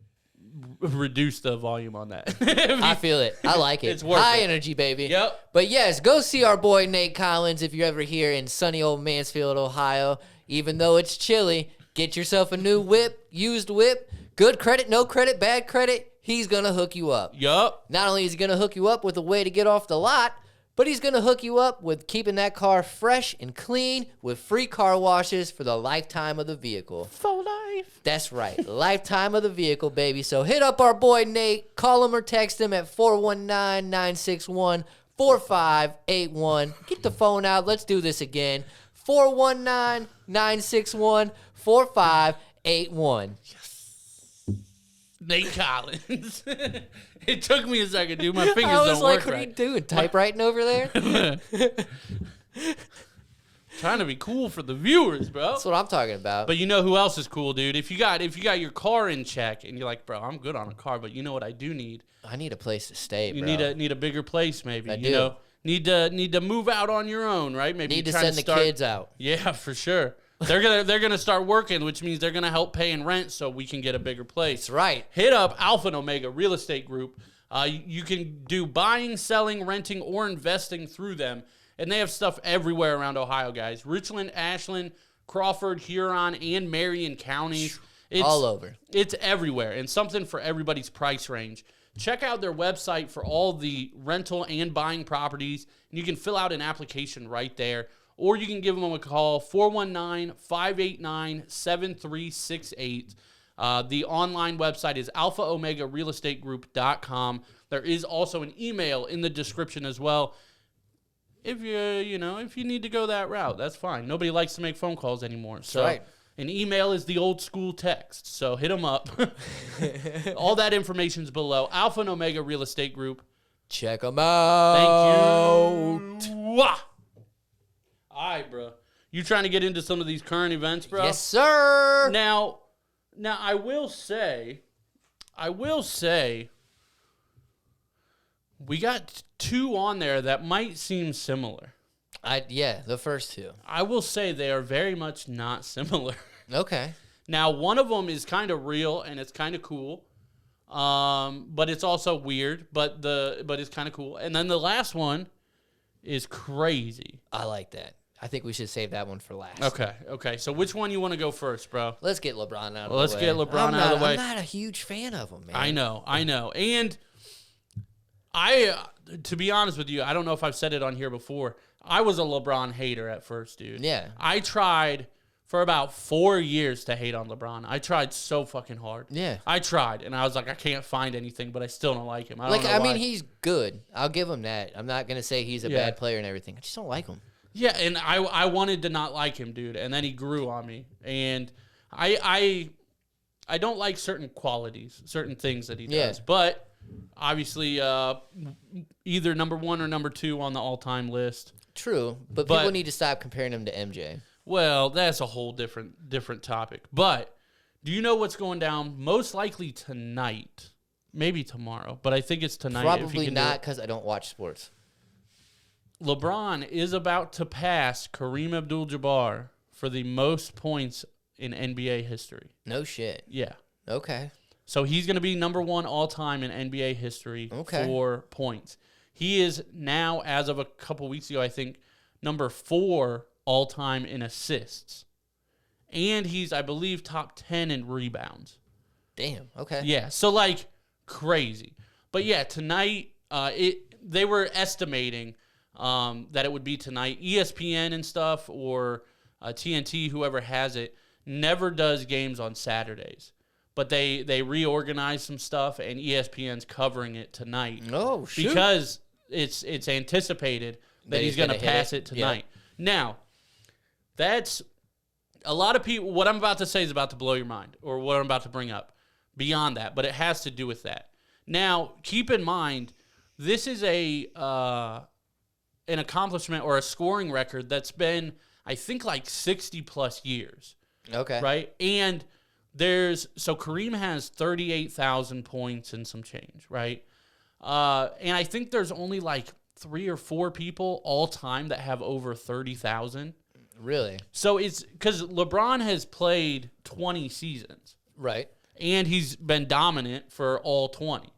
S2: reduce the volume on that.
S3: I feel it. I like it.
S2: It's worth
S3: High
S2: it.
S3: energy, baby.
S2: Yep.
S3: But yes, go see our boy Nate Collins if you're ever here in sunny old Mansfield, Ohio. Even though it's chilly, get yourself a new whip, used whip, good credit, no credit, bad credit. He's gonna hook you up.
S2: Yup.
S3: Not only is he gonna hook you up with a way to get off the lot, but he's going to hook you up with keeping that car fresh and clean with free car washes for the lifetime of the vehicle.
S2: For life.
S3: That's right. Lifetime of the vehicle, baby. So hit up our boy Nate. Call him or text him at 419-961-4581. Get the phone out. Let's do this again. 419-961-4581.
S2: Nate Collins. It took me a second, dude. My fingers
S3: I was
S2: don't
S3: like,
S2: work
S3: what
S2: right.
S3: are you doing? Typewriting over there?
S2: Trying to be cool for the viewers, bro.
S3: That's what I'm talking about.
S2: But you know who else is cool, dude? If you got your car in check and you're like, bro, I'm good on a car, but you know what I do need?
S3: I need a place to stay, bro.
S2: You need a bigger place, maybe.
S3: I
S2: You
S3: do.
S2: know, need to move out on your own, right? Maybe
S3: Need to
S2: you're trying
S3: send
S2: start,
S3: the kids out.
S2: Yeah, for sure. They're gonna start working, which means they're gonna help paying rent so we can get a bigger place.
S3: That's right.
S2: Hit up Alpha and Omega Real Estate Group. You can do buying, selling, renting, or investing through them. And they have stuff everywhere around Ohio, guys. Richland, Ashland, Crawford, Huron, and Marion counties. It's
S3: all over.
S2: It's everywhere. And something for everybody's price range. Check out their website for all the rental and buying properties. And you can fill out an application right there. Or you can give them a call, 419-589-7368. The online website is alphaomegarealestategroup.com. There is also an email in the description as well. If if you need to go that route, that's fine. Nobody likes to make phone calls anymore. So
S3: right.
S2: An email is the old school text. So hit them up. All that information's below. Alpha and Omega Real Estate Group.
S3: Check them out.
S2: Thank you. All right, bro. You trying to get into some of these current events, bro?
S3: Yes, sir.
S2: Now I will say, we got two on there that might seem similar.
S3: The first two.
S2: I will say they are very much not similar.
S3: Okay.
S2: Now, one of them is kind of real and it's kind of cool, but it's also weird. But it's kind of cool. And then the last one is crazy.
S3: I like that. I think we should save that one for last.
S2: Okay. So which one you want to go first, bro?
S3: Let's get LeBron out of the way.
S2: Let's get LeBron out of the way.
S3: I'm not a huge fan of him, man.
S2: I know. And to be honest with you, I don't know if I've said it on here before. I was a LeBron hater at first, dude.
S3: Yeah.
S2: I tried for about 4 years to hate on LeBron. I tried so fucking hard.
S3: Yeah.
S2: I tried, and I was like, I can't find anything, but I still don't like him. I don't know
S3: I
S2: why.
S3: mean, he's good. I'll give him that. I'm not going to say he's a bad player and everything. I just don't like him.
S2: Yeah, and I wanted to not like him, dude, and then he grew on me. And I don't like certain qualities, certain things that he does. But obviously, either number one or number two on the all-time list.
S3: True, but people need to stop comparing him to MJ.
S2: Well, that's a whole different topic. But do you know what's going down most likely tonight? Maybe tomorrow, but I think it's tonight.
S3: Probably not because I don't watch sports.
S2: LeBron is about to pass Kareem Abdul-Jabbar for the most points in NBA history.
S3: No shit.
S2: Yeah.
S3: Okay.
S2: So he's going to be number one all-time in NBA history for points. He is now, as of a couple weeks ago, I think, number 4 all-time in assists. And he's, I believe, top 10 in rebounds.
S3: Damn. Okay.
S2: Yeah. So, like, crazy. But, yeah, tonight, they were estimating that it would be tonight. ESPN and stuff, or TNT, whoever has it, never does games on Saturdays. But they reorganize some stuff, and ESPN's covering it tonight.
S3: Oh, shoot.
S2: Because it's anticipated that he's going to pass it tonight. Yeah. Now, that's a lot of people. What I'm about to say is about to blow your mind, or what I'm about to bring up beyond that, but it has to do with that. Now, keep in mind, this is an accomplishment or a scoring record that's been, I think, like 60-plus years.
S3: Okay.
S2: Right? And so Kareem has 38,000 points and some change, right? And I think there's only like 3 or 4 people all time that have over 30,000.
S3: Really?
S2: So it's because LeBron has played 20 seasons.
S3: Right.
S2: And he's been dominant for all 20.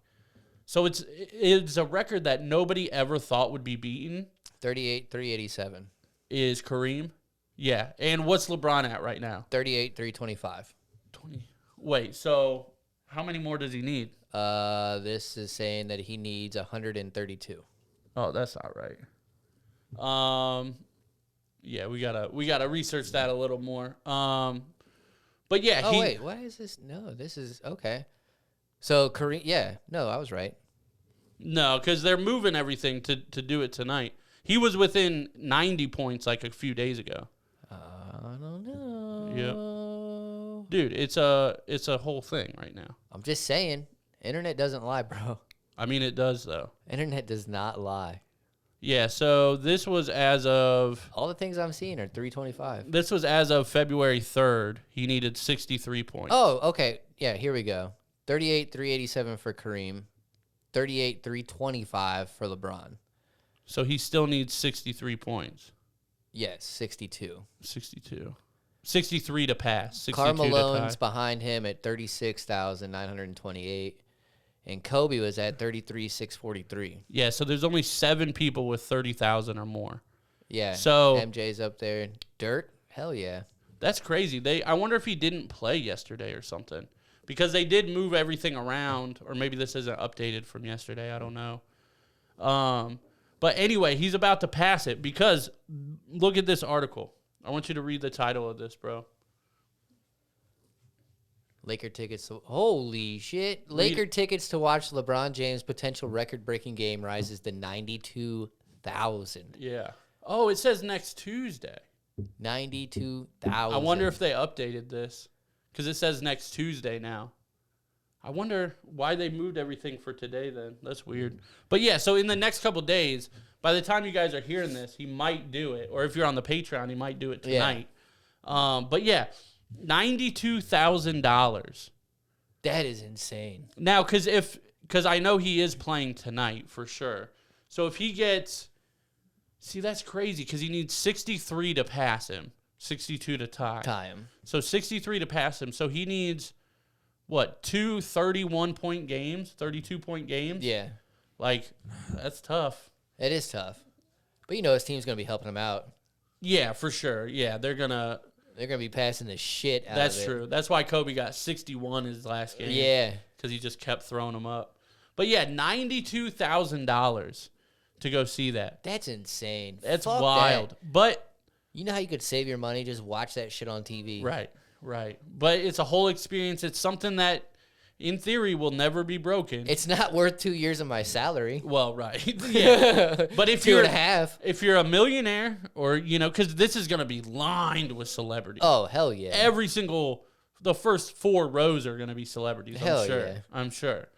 S2: So it's a record that nobody ever thought would be beaten.
S3: 38,387.
S2: Is Kareem? Yeah. And what's LeBron at right now?
S3: 38,325.
S2: 20. Wait, so how many more does he need?
S3: This is saying that he needs 132.
S2: Oh, that's not right. Yeah, we gotta research that a little more. But yeah,
S3: wait, why is this? No, this is okay. So Kareem, I was right.
S2: No, because they're moving everything to do it tonight. He was within 90 points like a few days ago.
S3: I don't know.
S2: Yeah, dude, it's a whole thing right now.
S3: I'm just saying, internet doesn't lie, bro.
S2: I mean, it does though.
S3: Internet does not lie.
S2: Yeah, so this was as of...
S3: All the things I'm seeing are 325.
S2: This was as of February 3rd. He needed 63 points.
S3: Oh, okay. Yeah, here we go. 38,387 for Kareem. 38,325 for LeBron.
S2: So he still needs 63 points.
S3: Yes, 62.
S2: 62. 63 to pass. 62
S3: Carmelone's
S2: to tie.
S3: behind him at 36,928. And Kobe was at 33,643.
S2: Yeah, so there's only 7 people with 30,000 or more.
S3: Yeah.
S2: So
S3: MJ's up there. Dirt? Hell yeah.
S2: That's crazy. I wonder if he didn't play yesterday or something. Because they did move everything around, or maybe this isn't updated from yesterday. I don't know. But anyway, he's about to pass it because look at this article. I want you to read the title of this, bro.
S3: Laker tickets. Holy shit. Laker tickets to watch LeBron James' potential record-breaking game rises to 92,000.
S2: Yeah. Oh, it says next Tuesday.
S3: 92,000.
S2: I wonder if they updated this because it says next Tuesday now. I wonder why they moved everything for today then. That's weird. But yeah, so in the next couple days, by the time you guys are hearing this, he might do it. Or if you're on the Patreon, he might do it tonight. But yeah, $92,000.
S3: That is insane.
S2: Now, because I know he is playing tonight for sure. So if he gets, see, that's crazy because he needs 63 to pass him, 62 to tie
S3: him.
S2: So 63 to pass him. So he needs, what, 2 31-point games, 32-point games?
S3: Yeah.
S2: Like, that's tough.
S3: It is tough. But you know his team's going to be helping him out.
S2: Yeah, for sure. Yeah, they're going to
S3: be passing the shit out of it.
S2: That's true. That's why Kobe got 61 his last game.
S3: Yeah.
S2: Because he just kept throwing them up. But yeah, $92,000 to go see that.
S3: That's insane.
S2: That's
S3: Fuck
S2: wild.
S3: that.
S2: But
S3: you know how you could save your money? Just watch that shit on TV.
S2: right. But it's a whole experience. It's something that, in theory, will never be broken.
S3: It's not worth 2 years of my salary.
S2: Well, right. Yeah. But if
S3: 2.5.
S2: If you're a millionaire, or, because this is going to be lined with celebrities.
S3: Oh, hell yeah.
S2: The first 4 rows are going to be celebrities.
S3: Hell
S2: I'm sure.
S3: yeah.
S2: I'm sure.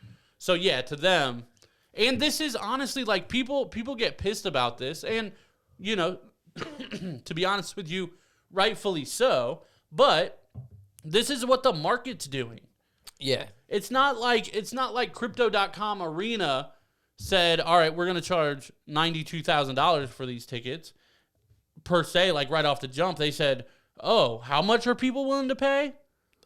S2: So yeah, to them, and this is honestly like people get pissed about this, and to be honest with you, rightfully so. But this is what the market's doing.
S3: Yeah.
S2: It's not like Crypto.com Arena said, all right, we're going to charge $92,000 for these tickets per se, like right off the jump. They said, oh, how much are people willing to pay?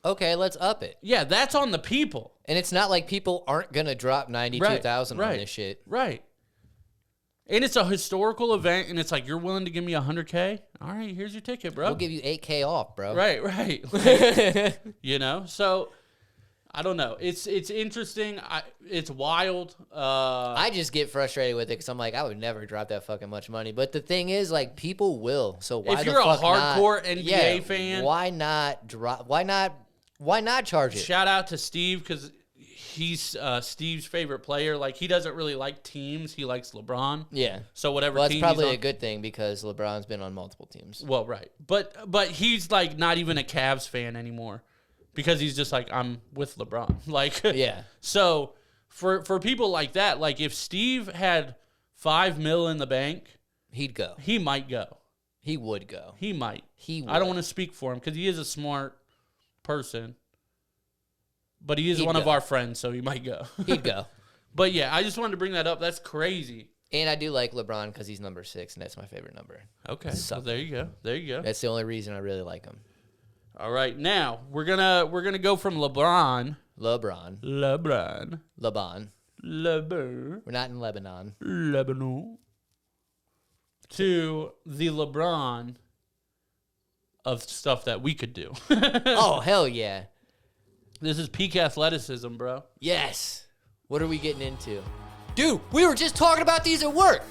S3: Okay, let's up it.
S2: Yeah, that's on the people.
S3: And it's not like people aren't going to drop 92,000 on this shit.
S2: Right. And it's a historical event, and it's like, you're willing to give me $100K? All right, here's your ticket, bro.
S3: We'll give you $8K off, bro.
S2: Right. So I don't know. It's interesting. It's wild.
S3: I just get frustrated with it because I'm like, I would never drop that fucking much money. But the thing is, like, people will. So why
S2: if
S3: the
S2: you're
S3: fuck
S2: a hardcore
S3: not?
S2: NBA fan,
S3: why not drop? Why not charge it?
S2: Shout out to Steve because he's Steve's favorite player. Like, he doesn't really like teams. He likes LeBron.
S3: Yeah.
S2: So whatever.
S3: Well, that's
S2: team
S3: probably
S2: he's on,
S3: a good thing because LeBron's been on multiple teams.
S2: Well, right. But he's like not even a Cavs fan anymore because he's just like, I'm with LeBron. Like,
S3: yeah.
S2: So for people like that, like if Steve had $5 million in the bank,
S3: he'd go.
S2: He might go.
S3: He would go.
S2: He might.
S3: He would.
S2: I don't want to speak for him because he is a smart person. But he is one of our friends, so he might go.
S3: He'd go.
S2: But yeah, I just wanted to bring that up. That's crazy.
S3: And I do like LeBron because he's number 6, and that's my favorite number.
S2: Okay. So there you go.
S3: That's the only reason I really like him.
S2: All right, now we're gonna go from LeBron.
S3: LeBron. We're not in Lebanon.
S2: To the LeBron of stuff that we could do.
S3: Oh, hell yeah.
S2: This is peak athleticism, bro.
S3: Yes. What are we getting into? Dude, we were just talking about these at work.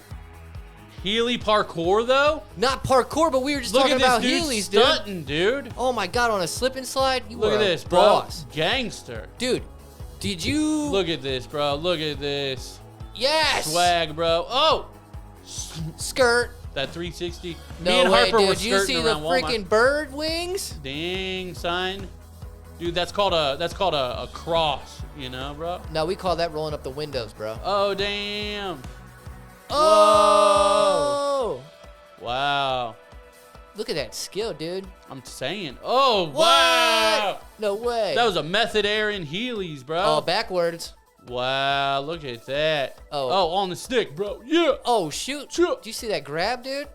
S2: Healy parkour, though?
S3: Not parkour, but we were just
S2: Look
S3: talking
S2: at
S3: about
S2: this
S3: Heelys,
S2: dude stunting, dude.
S3: Oh my God, on a slip and slide? You
S2: Look
S3: were
S2: at this,
S3: a
S2: bro.
S3: boss.
S2: Gangster.
S3: Dude, did you...
S2: Look at this, bro. Look at this.
S3: Yes.
S2: Swag, bro. Oh.
S3: Skirt.
S2: That 360.
S3: No
S2: Me and
S3: way,
S2: Harper were
S3: dude. You see
S2: skirting
S3: the
S2: around Walmart.
S3: freaking bird wings?
S2: Dang, son. Dude, that's called a cross, bro?
S3: No, we call that rolling up the windows, bro.
S2: Oh, damn.
S3: Oh!
S2: Whoa. Wow.
S3: Look at that skill, dude.
S2: I'm saying. Oh,
S3: What?
S2: wow.
S3: No way.
S2: That was a method Aaron Heelys, bro.
S3: Oh, backwards.
S2: Wow, look at that.
S3: Oh.
S2: On the stick, bro. Yeah.
S3: Oh, shoot.
S2: Shoot.
S3: Did you see that grab, dude?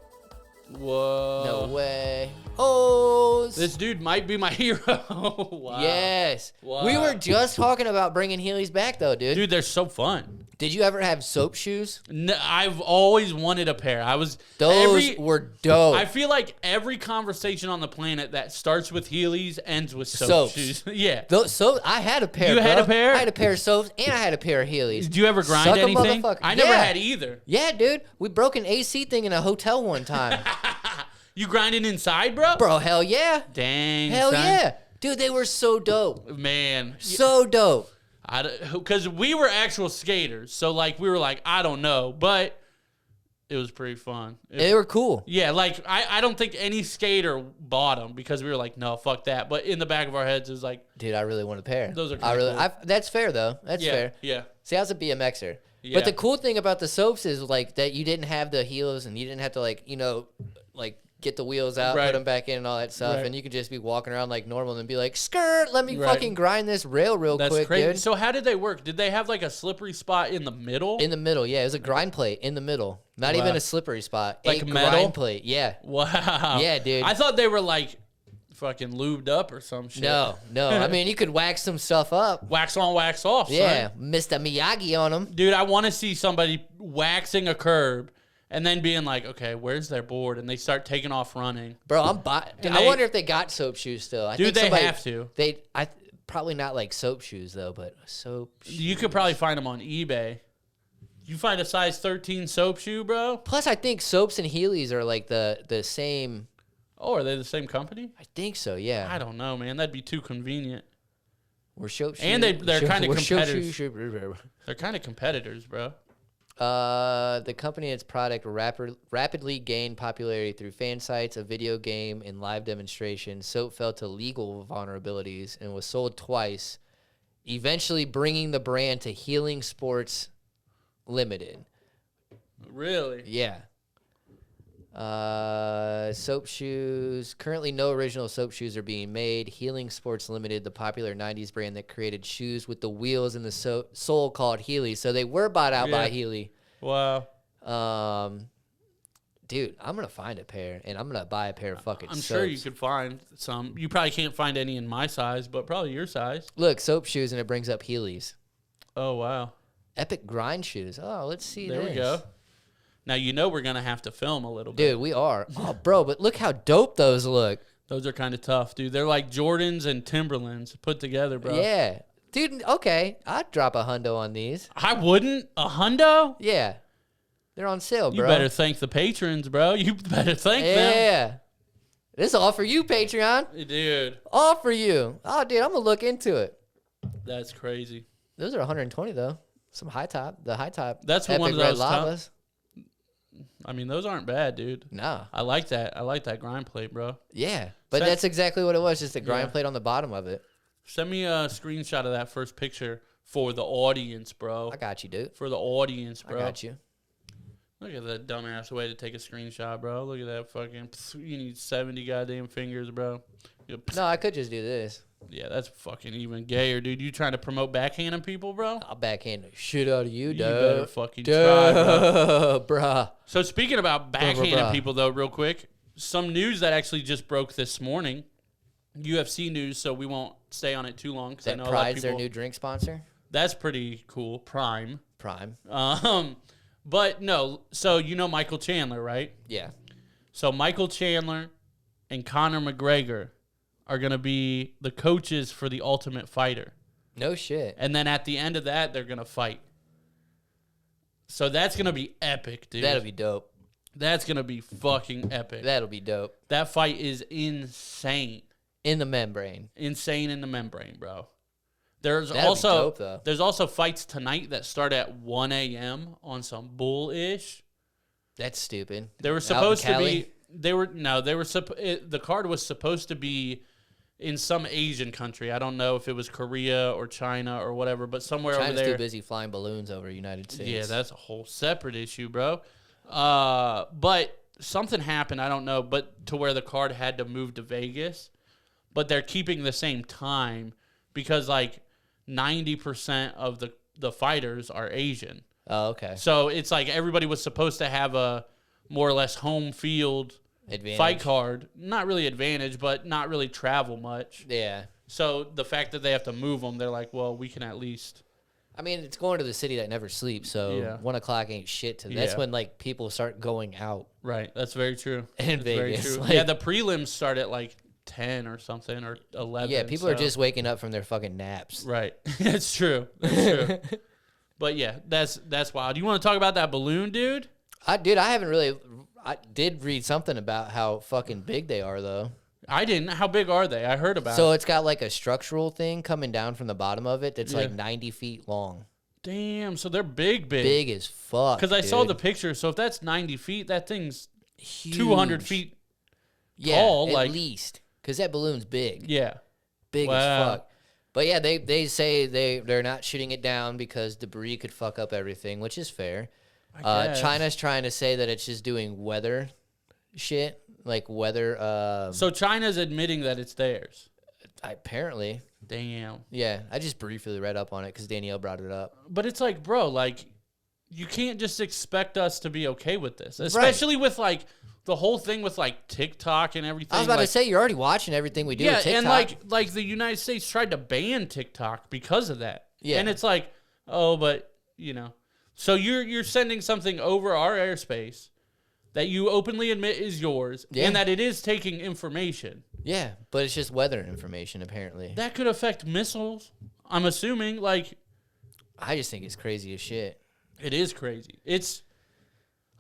S2: Whoa.
S3: No way. Oh.
S2: This dude might be my hero. Wow.
S3: Yes.
S2: Wow.
S3: We were just talking about bringing Heelys back, though, dude.
S2: Dude, they're so fun.
S3: Did you ever have soap shoes?
S2: No, I've always wanted a pair.
S3: Those were dope.
S2: I feel like every conversation on the planet that starts with Heelys ends with soap
S3: Soaps.
S2: shoes. Yeah.
S3: I had a pair.
S2: You had
S3: bro.
S2: a pair?
S3: I had a pair of soaps and I had a pair of Heelys.
S2: Did you ever grind
S3: Suck 'em,
S2: anything?
S3: motherfucker.
S2: I never
S3: Yeah.
S2: had either.
S3: Yeah, dude. We broke an AC thing in a hotel one time.
S2: You grinding inside, bro?
S3: Bro, hell yeah.
S2: Dang.
S3: Hell
S2: son.
S3: yeah. Dude, they were so dope.
S2: Man.
S3: So dope.
S2: Because we were actual skaters. So, we were like, I don't know. But It was pretty fun.
S3: They were cool.
S2: Yeah, like I don't think any skater bought them because we were like, no, fuck that. But in the back of our heads, it was like,
S3: Dude, I really want a pair.
S2: Those are
S3: I
S2: kinda
S3: really.
S2: cool.
S3: That's fair though. That's fair.
S2: Yeah.
S3: See, I was a BMXer.
S2: Yeah.
S3: But the cool thing about the soaps is like that you didn't have the heels and you didn't have to like like get the wheels out,
S2: Right.
S3: put them back in, and all that stuff,
S2: Right.
S3: and you could just be walking around like normal and be like, skirt, let me
S2: Right.
S3: fucking grind this rail real
S2: That's
S3: quick,
S2: crazy.
S3: dude.
S2: So how did they work? Did they have like a slippery spot in the middle?
S3: In the middle, yeah, it was a grind plate in the middle, not
S2: Wow.
S3: even a slippery spot,
S2: Like
S3: a
S2: metal?
S3: grind plate, yeah.
S2: Wow.
S3: Yeah, dude.
S2: I thought they were like fucking lubed up or some shit.
S3: No, I mean you could wax some stuff up,
S2: Wax on, wax off.
S3: yeah,
S2: Son.
S3: Mr. Miyagi on them.
S2: Dude, I want to see somebody waxing a curb and then being like, okay, where's their board? And they start taking off running.
S3: Bro, I
S2: they-
S3: wonder if they got soap shoes still. I
S2: Dude,
S3: think
S2: they have to.
S3: Probably not like soap shoes though, but soap.
S2: You could probably find them on eBay. You find a size 13 soap shoe, bro?
S3: Plus, I think soaps and Heelys are like the same.
S2: Oh, are they the same company?
S3: I think so. Yeah.
S2: I don't know, man. That'd be too convenient.
S3: We're soap shoes.
S2: And they're kinda
S3: we're soap
S2: competitors.
S3: shoes.
S2: They're kind of competitors, bro.
S3: The company and its product rapidly gained popularity through fan sites, a video game, and live demonstrations. Soap fell to legal vulnerabilities and was sold twice, eventually bringing the brand to Healing Sports Limited.
S2: Really?
S3: Yeah. Soap shoes. Currently, no original soap shoes are being made. Healing Sports Limited, the popular 90s brand that created shoes with the wheels and the sole called Healy. So they were bought out by
S2: Yeah.
S3: Healy.
S2: Wow.
S3: Dude, I'm going to find a pair, and I'm going to buy a pair of fucking
S2: I'm
S3: soaps.
S2: sure you could find some. You probably can't find any in my size, but probably your size.
S3: Look, soap shoes, and it brings up Heelys.
S2: Oh, wow.
S3: Epic grind shoes. Oh, let's see
S2: There
S3: this.
S2: we go. Now, you know we're going to have to film a little bit.
S3: Dude, we are. Oh, bro, but look how dope those look.
S2: Those are kind of tough, dude. They're like Jordans and Timberlands put together, bro.
S3: Yeah. Dude, okay. I'd drop a hundo on these.
S2: I wouldn't. A hundo?
S3: Yeah. They're on sale,
S2: You
S3: bro.
S2: better thank the patrons, bro. You better thank them.
S3: Yeah. This is all for you, Patreon.
S2: Dude,
S3: All for you. Oh, dude, I'm going to look into it.
S2: that's crazy.
S3: Those are 120, though. Some high top. The high top.
S2: That's
S3: Epic
S2: one of
S3: Red
S2: those top-
S3: Lavas.
S2: I mean, those aren't bad, dude.
S3: Nah.
S2: I like that. I like that grind plate, bro.
S3: Yeah. But
S2: So-
S3: that's exactly what it was. Just a grind
S2: Yeah.
S3: plate on the bottom of it.
S2: Send me a screenshot of that first picture for the audience, bro.
S3: I got you, dude.
S2: For the audience,
S3: I
S2: bro.
S3: got you.
S2: Look at that dumbass way to take a screenshot, bro. Look at that fucking. You need 70 goddamn fingers, bro.
S3: No, I could just do this.
S2: Yeah, that's fucking even gayer, dude. You trying to promote backhanding people, bro?
S3: I'll backhand the shit out of you,
S2: You
S3: dude.
S2: better fucking try, bro.
S3: Bruh.
S2: So speaking about backhanding
S3: bruh.
S2: people, though, real quick, some news that actually just broke this morning. UFC news, so we won't stay on it too long because I
S3: That
S2: know a lot of
S3: Pride's their
S2: people.
S3: new drink sponsor?
S2: That's pretty cool. Prime.
S3: Prime.
S2: But no. So you know Michael Chandler, right?
S3: Yeah.
S2: So Michael Chandler and Conor McGregor are gonna be the coaches for the Ultimate Fighter,
S3: No shit.
S2: and then at the end of that, they're gonna fight. So that's gonna be epic, dude.
S3: That'll be dope.
S2: That's gonna be fucking epic.
S3: That'll be dope.
S2: That fight is insane.
S3: In the membrane.
S2: Insane in the membrane, bro. There's
S3: That'd be
S2: also
S3: dope, though.
S2: there's also fights tonight that start at 1 a.m. on some bull-ish.
S3: That's stupid.
S2: They were
S3: Out in
S2: supposed to
S3: Cali?
S2: be. The card was supposed to be in some Asian country. I don't know if it was Korea or China or whatever, but somewhere
S3: China's
S2: over there.
S3: too busy flying balloons over the United States.
S2: Yeah, that's a whole separate issue, bro. But something happened, I don't know, but to where the card had to move to Vegas, but they're keeping the same time because like 90% of the fighters are Asian.
S3: Oh, okay.
S2: So it's like everybody was supposed to have a more or less home field
S3: Advantage.
S2: fight card. Not really advantage, but not really travel much.
S3: Yeah.
S2: So the fact that they have to move them, they're like, well, we can at least.
S3: I mean, it's going to the city that never sleeps, so
S2: Yeah.
S3: 1 o'clock ain't shit to. That's
S2: Yeah.
S3: when like people start going out.
S2: Right. That's very true.
S3: In
S2: That's very
S3: Vegas,
S2: true.
S3: like-
S2: Yeah, the prelims start at like 10 or something or 11.
S3: Yeah, people are
S2: so-
S3: just waking up from their fucking naps.
S2: Right. It's true. That's true. But yeah, that's wild. You want to talk about that balloon, dude?
S3: I haven't really. I did read something about how fucking big they are, though.
S2: I didn't. How big are they? I heard about
S3: So
S2: it.
S3: it's got like a structural thing coming down from the bottom of it that's like
S2: Yeah.
S3: 90 feet long.
S2: Damn, so they're big.
S3: Big as fuck.
S2: Because I saw
S3: dude.
S2: the picture. So if that's 90 feet, that thing's
S3: Huge.
S2: 200 feet
S3: yeah,
S2: tall.
S3: at
S2: Like,
S3: least. Because that balloon's big.
S2: yeah.
S3: Big
S2: Wow.
S3: as fuck. But yeah, they say they're not shooting it down because debris could fuck up everything, which is fair.
S2: guess.
S3: China's trying to say that it's just doing weather shit, like weather.
S2: So China's admitting that it's theirs.
S3: Apparently,
S2: Damn.
S3: yeah. I just briefly read up on it because Danielle brought it up.
S2: But it's like, bro, like, you can't just expect us to be okay with this, especially with like the whole thing with like TikTok and everything.
S3: I was about
S2: like,
S3: to say you're already watching everything we do.
S2: yeah,
S3: with TikTok.
S2: and like the United States tried to ban TikTok because of that.
S3: Yeah.
S2: And it's like, oh, but you know, so you're sending something over our airspace that you openly admit is yours,
S3: Yeah.
S2: and that it is taking information
S3: yeah, but it's just weather information apparently.
S2: that could affect missiles. I'm assuming, like,
S3: I just think it's crazy as shit.
S2: it is crazy. It's,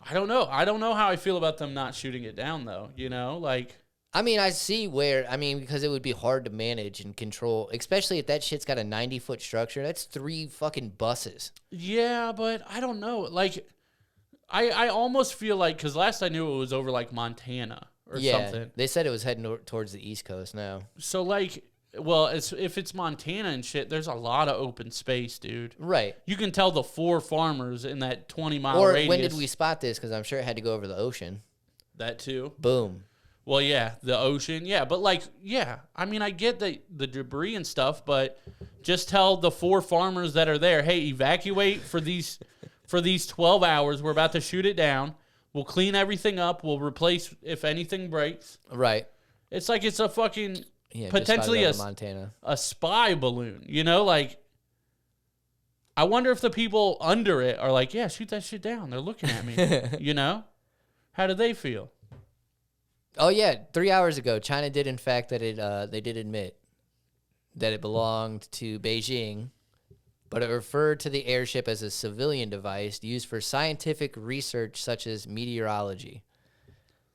S2: I don't know. I don't know how I feel about them not shooting it down, though. You know, like,
S3: I mean, I see where, because it would be hard to manage and control, especially if that shit's got a 90-foot structure. That's 3 fucking buses.
S2: yeah, but I don't know. Like, I almost feel like, because last I knew it was over, like, Montana or something.
S3: They said it was heading towards the East Coast now.
S2: So, like, well, if it's Montana and shit, there's a lot of open space, dude.
S3: Right.
S2: You can tell the 4 farmers in that 20-mile
S3: Or
S2: radius.
S3: when did we spot this? Because I'm sure it had to go over the ocean.
S2: That, too.
S3: Boom.
S2: Well, yeah, the ocean. Yeah, but, like, yeah. I mean, I get the debris and stuff, but just tell the 4 farmers that are there, hey, evacuate for these 12 hours. We're about to shoot it down. We'll clean everything up. We'll replace if anything breaks.
S3: Right.
S2: It's like it's a fucking
S3: Yeah.
S2: potentially
S3: just spotted over Montana.
S2: a spy balloon. You know, like, I wonder if the people under it are like, yeah, shoot that shit down. They're looking at me. You know? How do they feel?
S3: Oh yeah, 3 hours ago, China did in fact that they did admit that it belonged to Beijing, but it referred to the airship as a civilian device used for scientific research such as meteorology.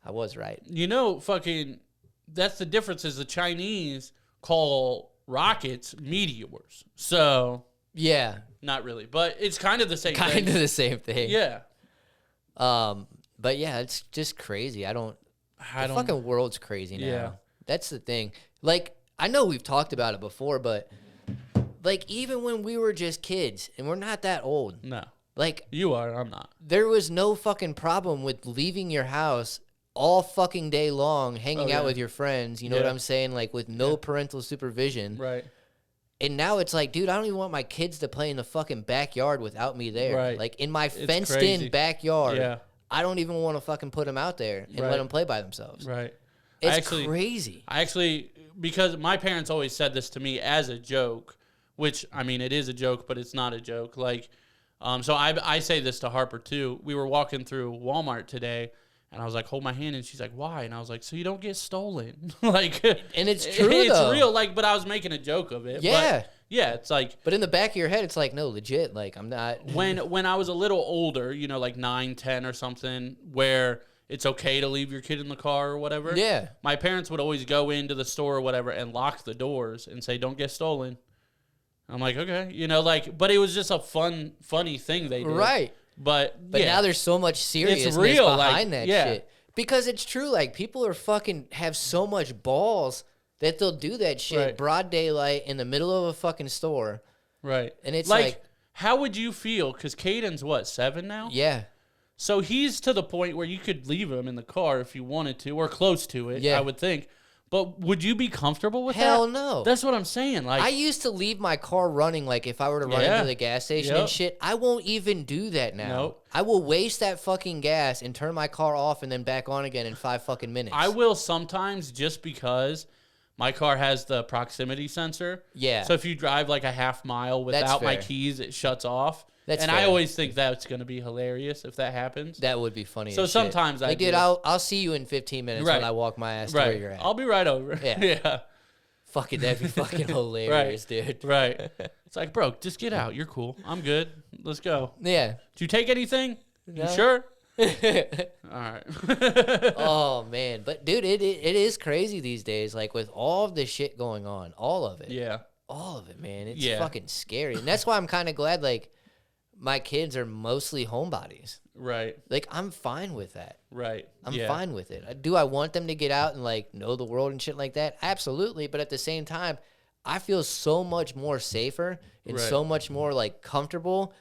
S3: I was right.
S2: You know, fucking, that's the difference is the Chinese call rockets meteors. So,
S3: Yeah,
S2: not really, but it's kind of the same
S3: kind
S2: thing.
S3: of the same thing.
S2: Yeah.
S3: But yeah, it's just crazy.
S2: I
S3: The
S2: don't
S3: fucking world's crazy now.
S2: Yeah.
S3: That's the thing. Like, I know we've talked about it before, but like even when we were just kids, and we're not that old,
S2: No.
S3: like
S2: You are, I'm not.
S3: there was no fucking problem with leaving your house all fucking day long, hanging out
S2: yeah.
S3: with your friends. You know what
S2: Yeah.
S3: I'm saying? Like with no parental supervision.
S2: Right.
S3: And now it's like, dude, I don't even want my kids to play in the fucking backyard without me there.
S2: Right.
S3: Like in my
S2: crazy.
S3: fenced-in backyard.
S2: Yeah.
S3: I don't even want to fucking put them out there and
S2: Right.
S3: let them play by themselves.
S2: Right.
S3: It's crazy.
S2: I actually, because my parents always said this to me as a joke, which, I mean, it is a joke, but it's not a joke. Like, so I say this to Harper, too. We were walking through Walmart today, and I was like, hold my hand, and she's like, why? And I was like, so you don't get stolen. Like,
S3: And it's true,
S2: it's
S3: though.
S2: real, like, but I was making a joke of it.
S3: Yeah.
S2: But, yeah, it's like,
S3: But in the back of your head, it's like, no, legit. Like, I'm not.
S2: when I was a little older, you know, like 9, 10 or something, where it's okay to leave your kid in the car or whatever.
S3: Yeah.
S2: My parents would always go into the store or whatever and lock the doors and say, don't get stolen. I'm like, okay. You know, like, but it was just a funny thing they did.
S3: Right.
S2: But
S3: But
S2: yeah.
S3: now there's so much seriousness
S2: real, like,
S3: behind that
S2: yeah.
S3: shit. Because it's true. Like, people are fucking have so much balls that they'll do that shit
S2: Right.
S3: broad daylight in the middle of a fucking store.
S2: Right.
S3: And it's like
S2: how would you feel? Because Caden's what, 7 now?
S3: Yeah.
S2: So he's to the point where you could leave him in the car if you wanted to, or close to it,
S3: Yeah.
S2: I would think. But would you be comfortable with that?
S3: Hell no.
S2: That's what I'm saying. Like,
S3: I used to leave my car running, like if I were to run
S2: Yeah.
S3: into the gas station
S2: Yep.
S3: and shit. I won't even do that now.
S2: Nope.
S3: I will waste that fucking gas and turn my car off and then back on again in 5 fucking minutes.
S2: I will sometimes just because my car has the proximity sensor.
S3: Yeah.
S2: So if you drive like a half mile without my
S3: fair.
S2: keys, it shuts off.
S3: That's
S2: and I
S3: fair.
S2: always think that's going to be hilarious if that happens.
S3: That would be funny.
S2: So
S3: as shit.
S2: sometimes I
S3: like, dude,
S2: do.
S3: I'll see you in 15 minutes
S2: Right.
S3: when I walk my ass to where
S2: right.
S3: you're at.
S2: I'll be right over.
S3: Yeah.
S2: yeah.
S3: Fucking that'd be fucking hilarious, dude.
S2: Right. It's like, bro, just get out. You're cool. I'm good. Let's go.
S3: Yeah.
S2: Did you take anything?
S3: No.
S2: You sure? All right.
S3: Oh man, but dude, it is crazy these days. Like with all of this shit going on, all of it.
S2: Yeah.
S3: All of it, man. It's
S2: Yeah.
S3: fucking scary, and that's why I'm kind of glad. Like, my kids are mostly homebodies.
S2: Right.
S3: Like, I'm fine with that.
S2: Right.
S3: I'm fine with it. Do I want them to get out and, like, know the world and shit like that? Absolutely. But at the same time, I feel so much more safer and so much more, like, comfortable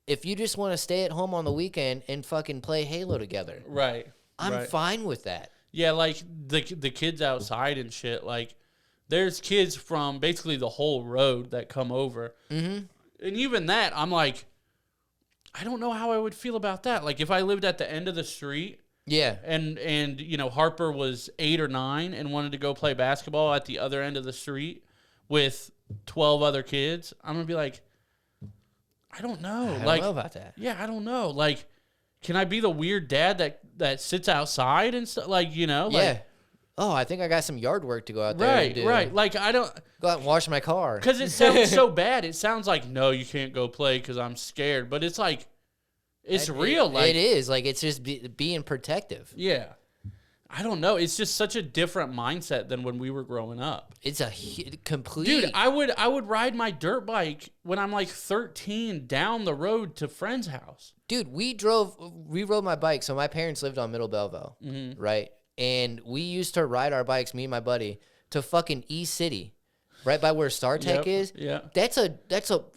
S3: if you just want to stay at home on the weekend and fucking play Halo together.
S2: Right.
S3: I'm fine with that.
S2: Yeah, like, the kids outside and shit, like, there's kids from basically the whole road that come over. Mm-hmm. And even that, I'm like, I don't know how I would feel about that. Like, if I lived at the end of the street, and you know, Harper was 8 or 9 and wanted to go play basketball at the other end of the street with 12 other kids, I'm gonna be like, I don't know.
S3: I don't know about that.
S2: Yeah, I don't know. Like, can I be the weird dad that sits outside and stuff? Like, you know, like,
S3: Yeah. Oh, I think I got some yard work to go out there and do.
S2: Right. Like, I don't.
S3: Go out and wash my car.
S2: Because it sounds so bad. It sounds like, no, you can't go play because I'm scared. But it's like, it's real. Like,
S3: it is. Like, it's just being protective.
S2: Yeah. I don't know. It's just such a different mindset than when we were growing up.
S3: It's a complete...
S2: Dude, I would ride my dirt bike when I'm like 13 down the road to friend's house.
S3: Dude, we rode my bike. So my parents lived on Middle Belleville, right? And we used to ride our bikes, me and my buddy, to fucking East City, right by where StarTech is.
S2: Yeah.
S3: That's a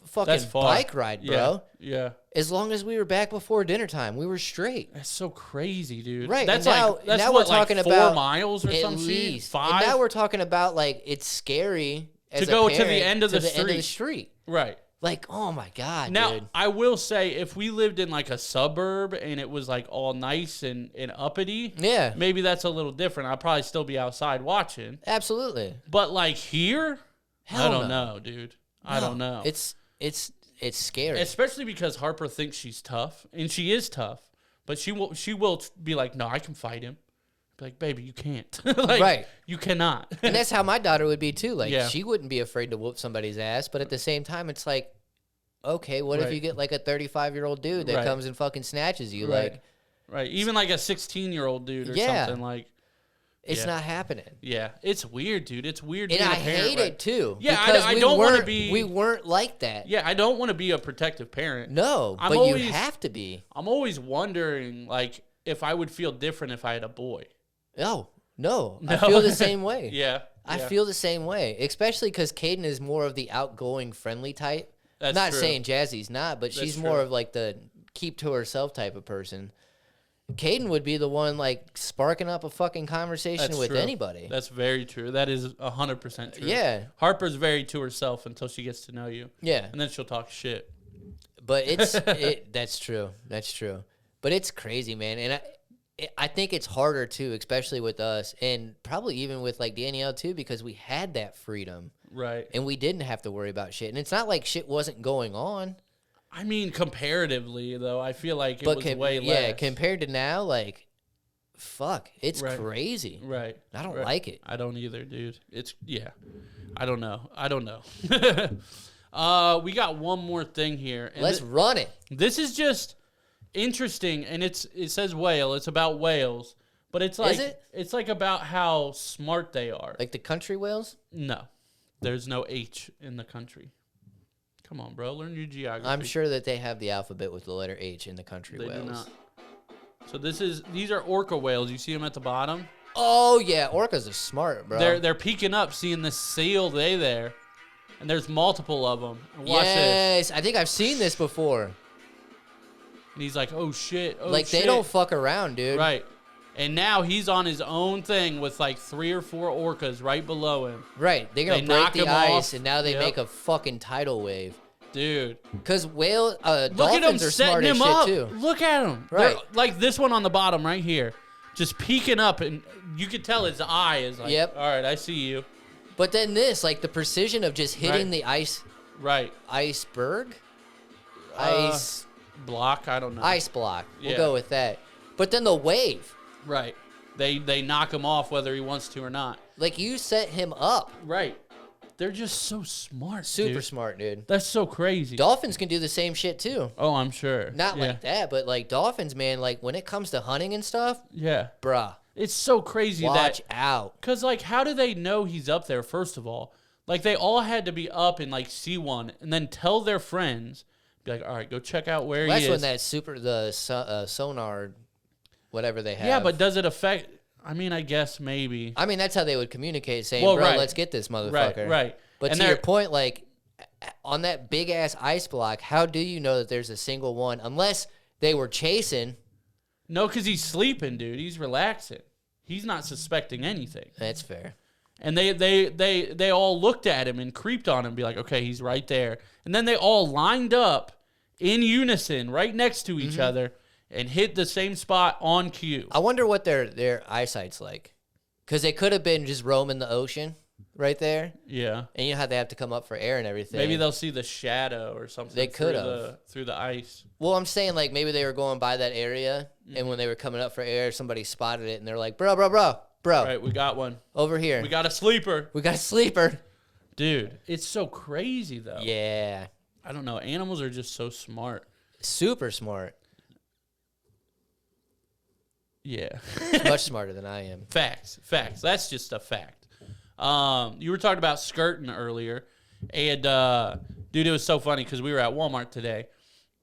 S3: fucking bike ride, bro.
S2: Yeah.
S3: As long as we were back before dinner time, we were straight.
S2: That's so crazy, dude.
S3: Right.
S2: That's
S3: now,
S2: like, that's
S3: now
S2: what,
S3: we're talking
S2: like 4
S3: about
S2: miles or
S3: at
S2: some
S3: least.
S2: shit? 5?
S3: And now we're talking about, like, it's scary as
S2: to
S3: a
S2: go to the
S3: parent
S2: end of
S3: to
S2: the
S3: end of the
S2: street.
S3: street.
S2: Right.
S3: Like, oh my God,
S2: Now,
S3: dude.
S2: I will say, if we lived in like a suburb and it was like all nice and uppity,
S3: Yeah.
S2: maybe that's a little different. I'd probably still be outside watching.
S3: Absolutely.
S2: But like here,
S3: Hell
S2: I don't
S3: no.
S2: know, dude. I don't know.
S3: It's scary.
S2: Especially because Harper thinks she's tough, and she is tough. But she will be like, no, I can fight him. Be like, baby, you can't. Like,
S3: Right.
S2: You cannot.
S3: And that's how my daughter would be too. Like,
S2: Yeah.
S3: she wouldn't be afraid to whoop somebody's ass, but at the same time, it's like, okay, what if
S2: Right.
S3: you get like a 35-year-old dude that
S2: Right.
S3: comes and fucking snatches you?
S2: Right.
S3: Like,
S2: Right. Even like a 16-year-old dude or
S3: Yeah.
S2: something like.
S3: it's
S2: Yeah.
S3: not happening.
S2: Yeah, it's weird, dude. It's weird.
S3: And
S2: being
S3: I
S2: a parent,
S3: hate
S2: right?
S3: it too.
S2: Yeah,
S3: because
S2: I
S3: we
S2: don't wanna
S3: weren't-
S2: be-
S3: We weren't like that.
S2: Yeah, I don't want to be a protective parent.
S3: No,
S2: I'm
S3: but
S2: always-
S3: you have to be.
S2: I'm always wondering, like, if I would feel different if I had a boy.
S3: No, I
S2: No.
S3: feel the same way.
S2: Yeah.
S3: I
S2: yeah.
S3: feel the same way, especially because Caden is more of the outgoing, friendly type.
S2: That's
S3: not
S2: true.
S3: saying Jazzy's not, but she's
S2: That's
S3: more
S2: true.
S3: of like the keep to herself type of person. Caden would be the one like sparking up a fucking conversation
S2: That's
S3: with
S2: true.
S3: anybody.
S2: That's very true. That is 100% true.
S3: Yeah.
S2: Harper's very to herself until she gets to know you.
S3: Yeah,
S2: And then she'll talk shit.
S3: but that's true. That's true. But it's crazy, man, and I think it's harder too, especially with us, and probably even with like Danielle too, because we had that freedom
S2: Right.
S3: and we didn't have to worry about shit. And it's not like shit wasn't going on.
S2: I mean, comparatively, though, I feel like it was way less.
S3: Yeah, compared to now, like, fuck, it's
S2: Right.
S3: crazy.
S2: Right.
S3: I don't
S2: right.
S3: like it.
S2: I don't either, dude. I don't know. We got one more thing here. And
S3: Let's run it.
S2: This is just interesting, and it says whale. It's about whales, but it's like
S3: it?
S2: It's like about how smart they are.
S3: Like the country whales?
S2: No, there's no H in the country. Come on, bro, learn your geography.
S3: I'm sure that they have the alphabet with the letter H in the country
S2: they
S3: whales.
S2: do not. So these are orca whales. You see them at the bottom.
S3: Oh yeah, orcas are smart, bro.
S2: They're peeking up, seeing the seal there, and there's multiple of them. And watch this.
S3: yes, I think I've seen this before.
S2: And he's like, oh shit, oh
S3: Like
S2: shit.
S3: they don't fuck around, dude.
S2: Right. And now he's on his own thing with like 3 or 4 orcas right below him.
S3: Right. They're gonna
S2: They
S3: break
S2: knock
S3: the
S2: him
S3: ice,
S2: off.
S3: and now they
S2: Yep.
S3: make a fucking tidal wave.
S2: Dude.
S3: Cause
S2: Look at him
S3: dolphins are smart
S2: setting
S3: as
S2: him
S3: shit
S2: up.
S3: too.
S2: Look at him.
S3: Right.
S2: Like this one on the bottom right here. Just peeking up, and you could tell his eye is like,
S3: Yep.
S2: all right, I see you.
S3: But then this, like the precision of just hitting
S2: Right.
S3: the
S2: Right.
S3: iceberg,
S2: Uh, Block, I don't know.
S3: ice block. We'll
S2: Yeah.
S3: go with that. But then the wave,
S2: Right. They knock him off whether he wants to or not.
S3: like you set him up.
S2: Right. They're just so smart,
S3: Super
S2: dude.
S3: smart, dude.
S2: That's so crazy.
S3: Dolphins can do the same shit too.
S2: Oh, I'm sure.
S3: Not
S2: yeah.
S3: like that, but like dolphins, man, like when it comes to hunting and stuff,
S2: Yeah.
S3: bruh,
S2: It's so crazy
S3: watch
S2: that
S3: out.
S2: because like how do they know he's up there? First of all, like they all had to be up and like see one and then tell their friends Be like, all right, go check out where
S3: That's
S2: he
S3: when
S2: is.
S3: that sonar, whatever they have.
S2: Yeah, but does it affect? I mean, I guess maybe.
S3: I mean, that's how they would communicate, saying,
S2: Well,
S3: bro,
S2: right.
S3: let's get this motherfucker.
S2: Right.
S3: But
S2: And
S3: to your
S2: they're-
S3: point, like, on that big-ass ice block, how do you know that there's a single one? Unless they were chasing.
S2: No, because he's sleeping, dude. He's relaxing. He's not suspecting anything.
S3: That's fair.
S2: And they all looked at him and creeped on him and be like, okay, he's right there. And then they all lined up in unison right next to each other and hit the same spot on cue.
S3: I wonder what their eyesight's like. Because they could have been just roaming the ocean right there.
S2: Yeah.
S3: And you know how they have to come up for air and everything.
S2: Maybe they'll see the shadow or something
S3: They could've.
S2: through the ice.
S3: Well, I'm saying, like, maybe they were going by that area, and when they were coming up for air, somebody spotted it, and they're like, bro,
S2: All right, we got one.
S3: over here.
S2: We got a sleeper.
S3: We got a sleeper.
S2: Dude, it's so crazy, though.
S3: Yeah.
S2: I don't know. Animals are just so smart.
S3: Super smart.
S2: Yeah.
S3: Much smarter than I am.
S2: Facts. That's just a fact. You were talking about skirting earlier, and dude, it was so funny because we were at Walmart today,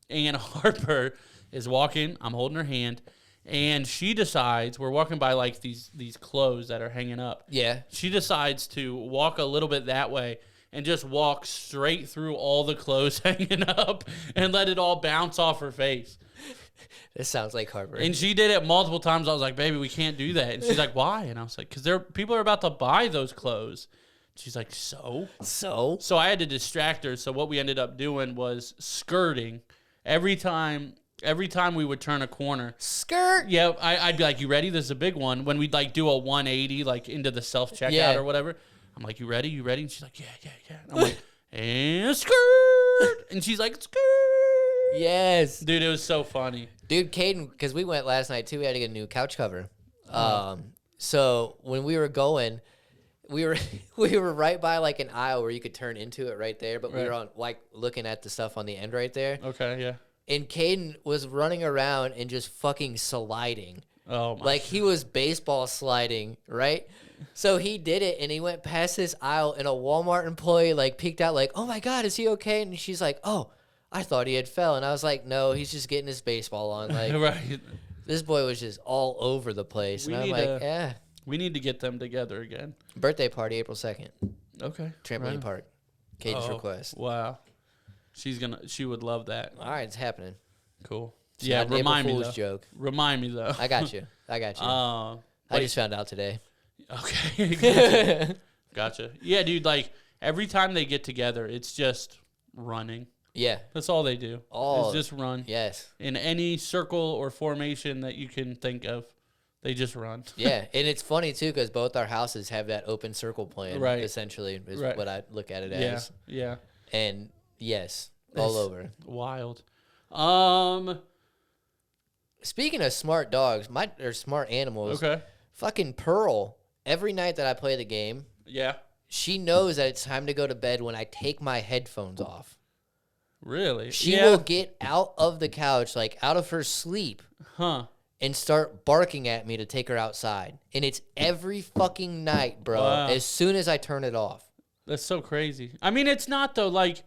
S2: and Harper is walking. I'm holding her hand, and she decides we're walking by like these clothes that are hanging up.
S3: Yeah.
S2: She decides to walk a little bit that way and just walk straight through all the clothes hanging up and let it all bounce off her face.
S3: This sounds like Harper.
S2: And she did it multiple times. I was like, baby, we can't do that. And she's like, why? And I was like, because people are about to buy those clothes. She's like, so?
S3: So?
S2: So I had to distract her. So what we ended up doing was skirting every time we would turn a corner.
S3: Skirt.
S2: Yeah, I'd be like, you ready? This is a big one. When we'd like do a 180, like into the self-checkout
S3: Yeah.
S2: or whatever. I'm like, you ready? You ready? And she's like, yeah. And I'm like, and skirt. And she's like, skirt.
S3: Yes.
S2: Dude, it was so funny.
S3: Dude, Caden, because we went last night too, we had to get a new couch cover. So when we were going, we were right by like an aisle where you could turn into it right there, but we were on like looking at the stuff on the end right there.
S2: Okay, yeah.
S3: And Caden was running around and just fucking sliding.
S2: Oh my.
S3: Like he was baseball sliding, right? So he did it and he went past this aisle and a Walmart employee like peeked out like, oh my God, is he okay? And she's like, oh, I thought he had fell. And I was like, no, he's just getting his baseball on. Like
S2: Right.
S3: this boy was just all over the place.
S2: We
S3: And I'm
S2: need
S3: like,
S2: to-
S3: yeah.
S2: We need to get them together again.
S3: Birthday party, April 2nd.
S2: Okay.
S3: Trampoline
S2: right.
S3: park. Caden's
S2: Oh,
S3: request.
S2: Wow. She would love that.
S3: All right, it's happening.
S2: Cool.
S3: It's
S2: Yeah,
S3: not an
S2: remind me
S3: April
S2: though.
S3: Fool's joke.
S2: Remind me though.
S3: I got you. I just found out today.
S2: Okay. Gotcha. Yeah, dude, like every time they get together, it's just running.
S3: Yeah.
S2: That's all they do.
S3: Oh,
S2: It's just run.
S3: Yes.
S2: In any circle or formation that you can think of, they just run.
S3: Yeah, and it's funny too because both our houses have that open circle plan.
S2: Right.
S3: Essentially, is
S2: Right.
S3: what I look at it
S2: Yeah.
S3: as.
S2: Yeah.
S3: And yes, all over.
S2: Wild.
S3: Speaking of smart dogs, or smart animals.
S2: Okay.
S3: Fucking Pearl. Every night that I play the game,
S2: Yeah.
S3: she knows that it's time to go to bed when I take my headphones off.
S2: Really?
S3: She
S2: yeah.
S3: will get out of the couch, like out of her sleep,
S2: Huh.
S3: and start barking at me to take her outside. And it's every fucking night, bro.
S2: Wow.
S3: As soon as I turn it off.
S2: That's so crazy. I mean, it's not though. Like,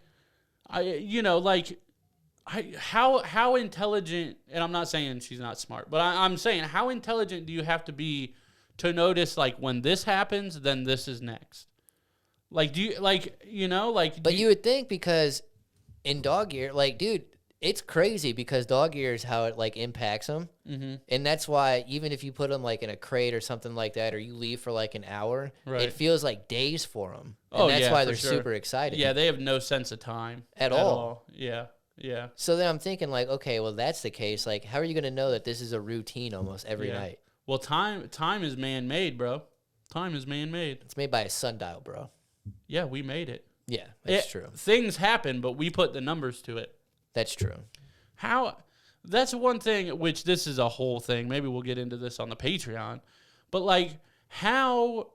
S2: how intelligent? And I'm not saying she's not smart, but I'm saying how intelligent do you have to be to notice like when this happens, then this is next. Like, do you like
S3: But you would think because in dog year, like, dude, it's crazy because dog year is how it like impacts them, and that's why even if you put them like in a crate or something like that, or you leave for like an hour,
S2: Right.
S3: it feels like days for them. And
S2: Oh,
S3: that's
S2: yeah,
S3: why
S2: for
S3: they're
S2: sure.
S3: super excited.
S2: Yeah, they have no sense of time
S3: At all.
S2: Yeah. Yeah.
S3: So then I'm thinking like, okay, well that's the case. Like, how are you gonna know that this is a routine almost every
S2: Yeah.
S3: night?
S2: Well, time is man-made, bro. Time is man-made.
S3: It's made by a sundial, bro.
S2: Yeah, we made it.
S3: Yeah, that's true.
S2: Things happen, but we put the numbers to it.
S3: That's true.
S2: That's one thing, which this is a whole thing. Maybe we'll get into this on the Patreon. But like how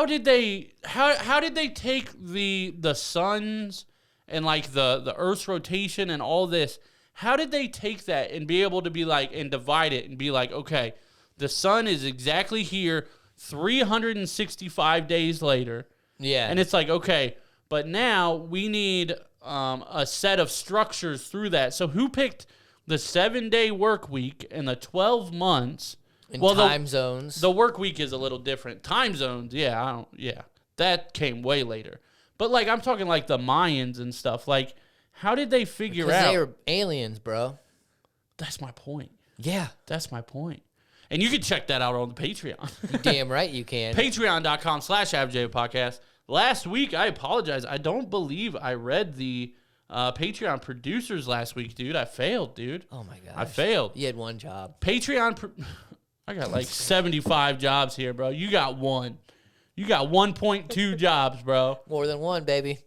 S2: did they take the sun's and like the Earth's rotation and all this? How did they take that and be able to be like and divide it and be like, okay, the sun is exactly here 365 days later.
S3: Yeah.
S2: And it's like, okay, but now we need a set of structures through that. So who picked the 7-day work week and the 12 months?
S3: In time zones.
S2: The work week is a little different. Time zones, that came way later. But like I'm talking like the Mayans and stuff. Like, how did they figure out?
S3: Because they were aliens, bro.
S2: That's my point.
S3: Yeah.
S2: That's my point. And you can check that out on the Patreon.
S3: You damn right you can.
S2: Patreon.com/AverAgeAF Last week, I apologize. I don't believe I read the Patreon producers last week, dude. I failed, dude.
S3: Oh, my gosh.
S2: I failed.
S3: You had one job.
S2: I got like 75 jobs here, bro. You got one. You got 1.2 jobs, bro.
S3: More than one, baby.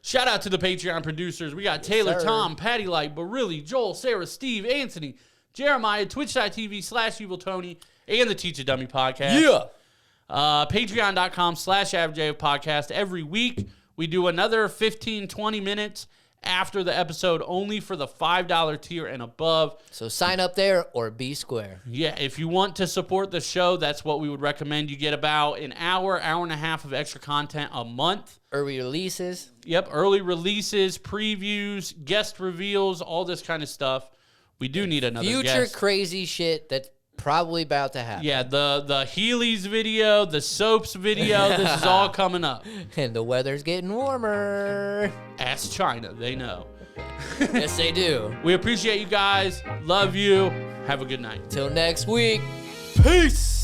S2: Shout out to the Patreon producers. We got Taylor,
S3: sir.
S2: Tom, Patty Light, Barili, Joel, Sarah, Steve, Anthony, Jeremiah, Twitch.tv/EvilTony, and the Teach a Dummy podcast.
S3: Yeah.
S2: Patreon.com/AverageAF podcast. Every week, we do another 15, 20 minutes after the episode, only for the $5 tier and above.
S3: So sign up there or be square.
S2: Yeah, if you want to support the show, that's what we would recommend. You get about an hour and a half of extra content a month.
S3: Early releases.
S2: Yep, early releases, previews, guest reveals, all this kind of stuff. We do need another
S3: Future
S2: guest.
S3: crazy shit that's probably about to happen.
S2: Yeah, the Heelys video, the soaps video, this is all coming up.
S3: And the weather's getting warmer.
S2: Ask China, they know.
S3: Yes, they do.
S2: We appreciate you guys. Love you. Have a good night.
S3: Till next week.
S2: Peace.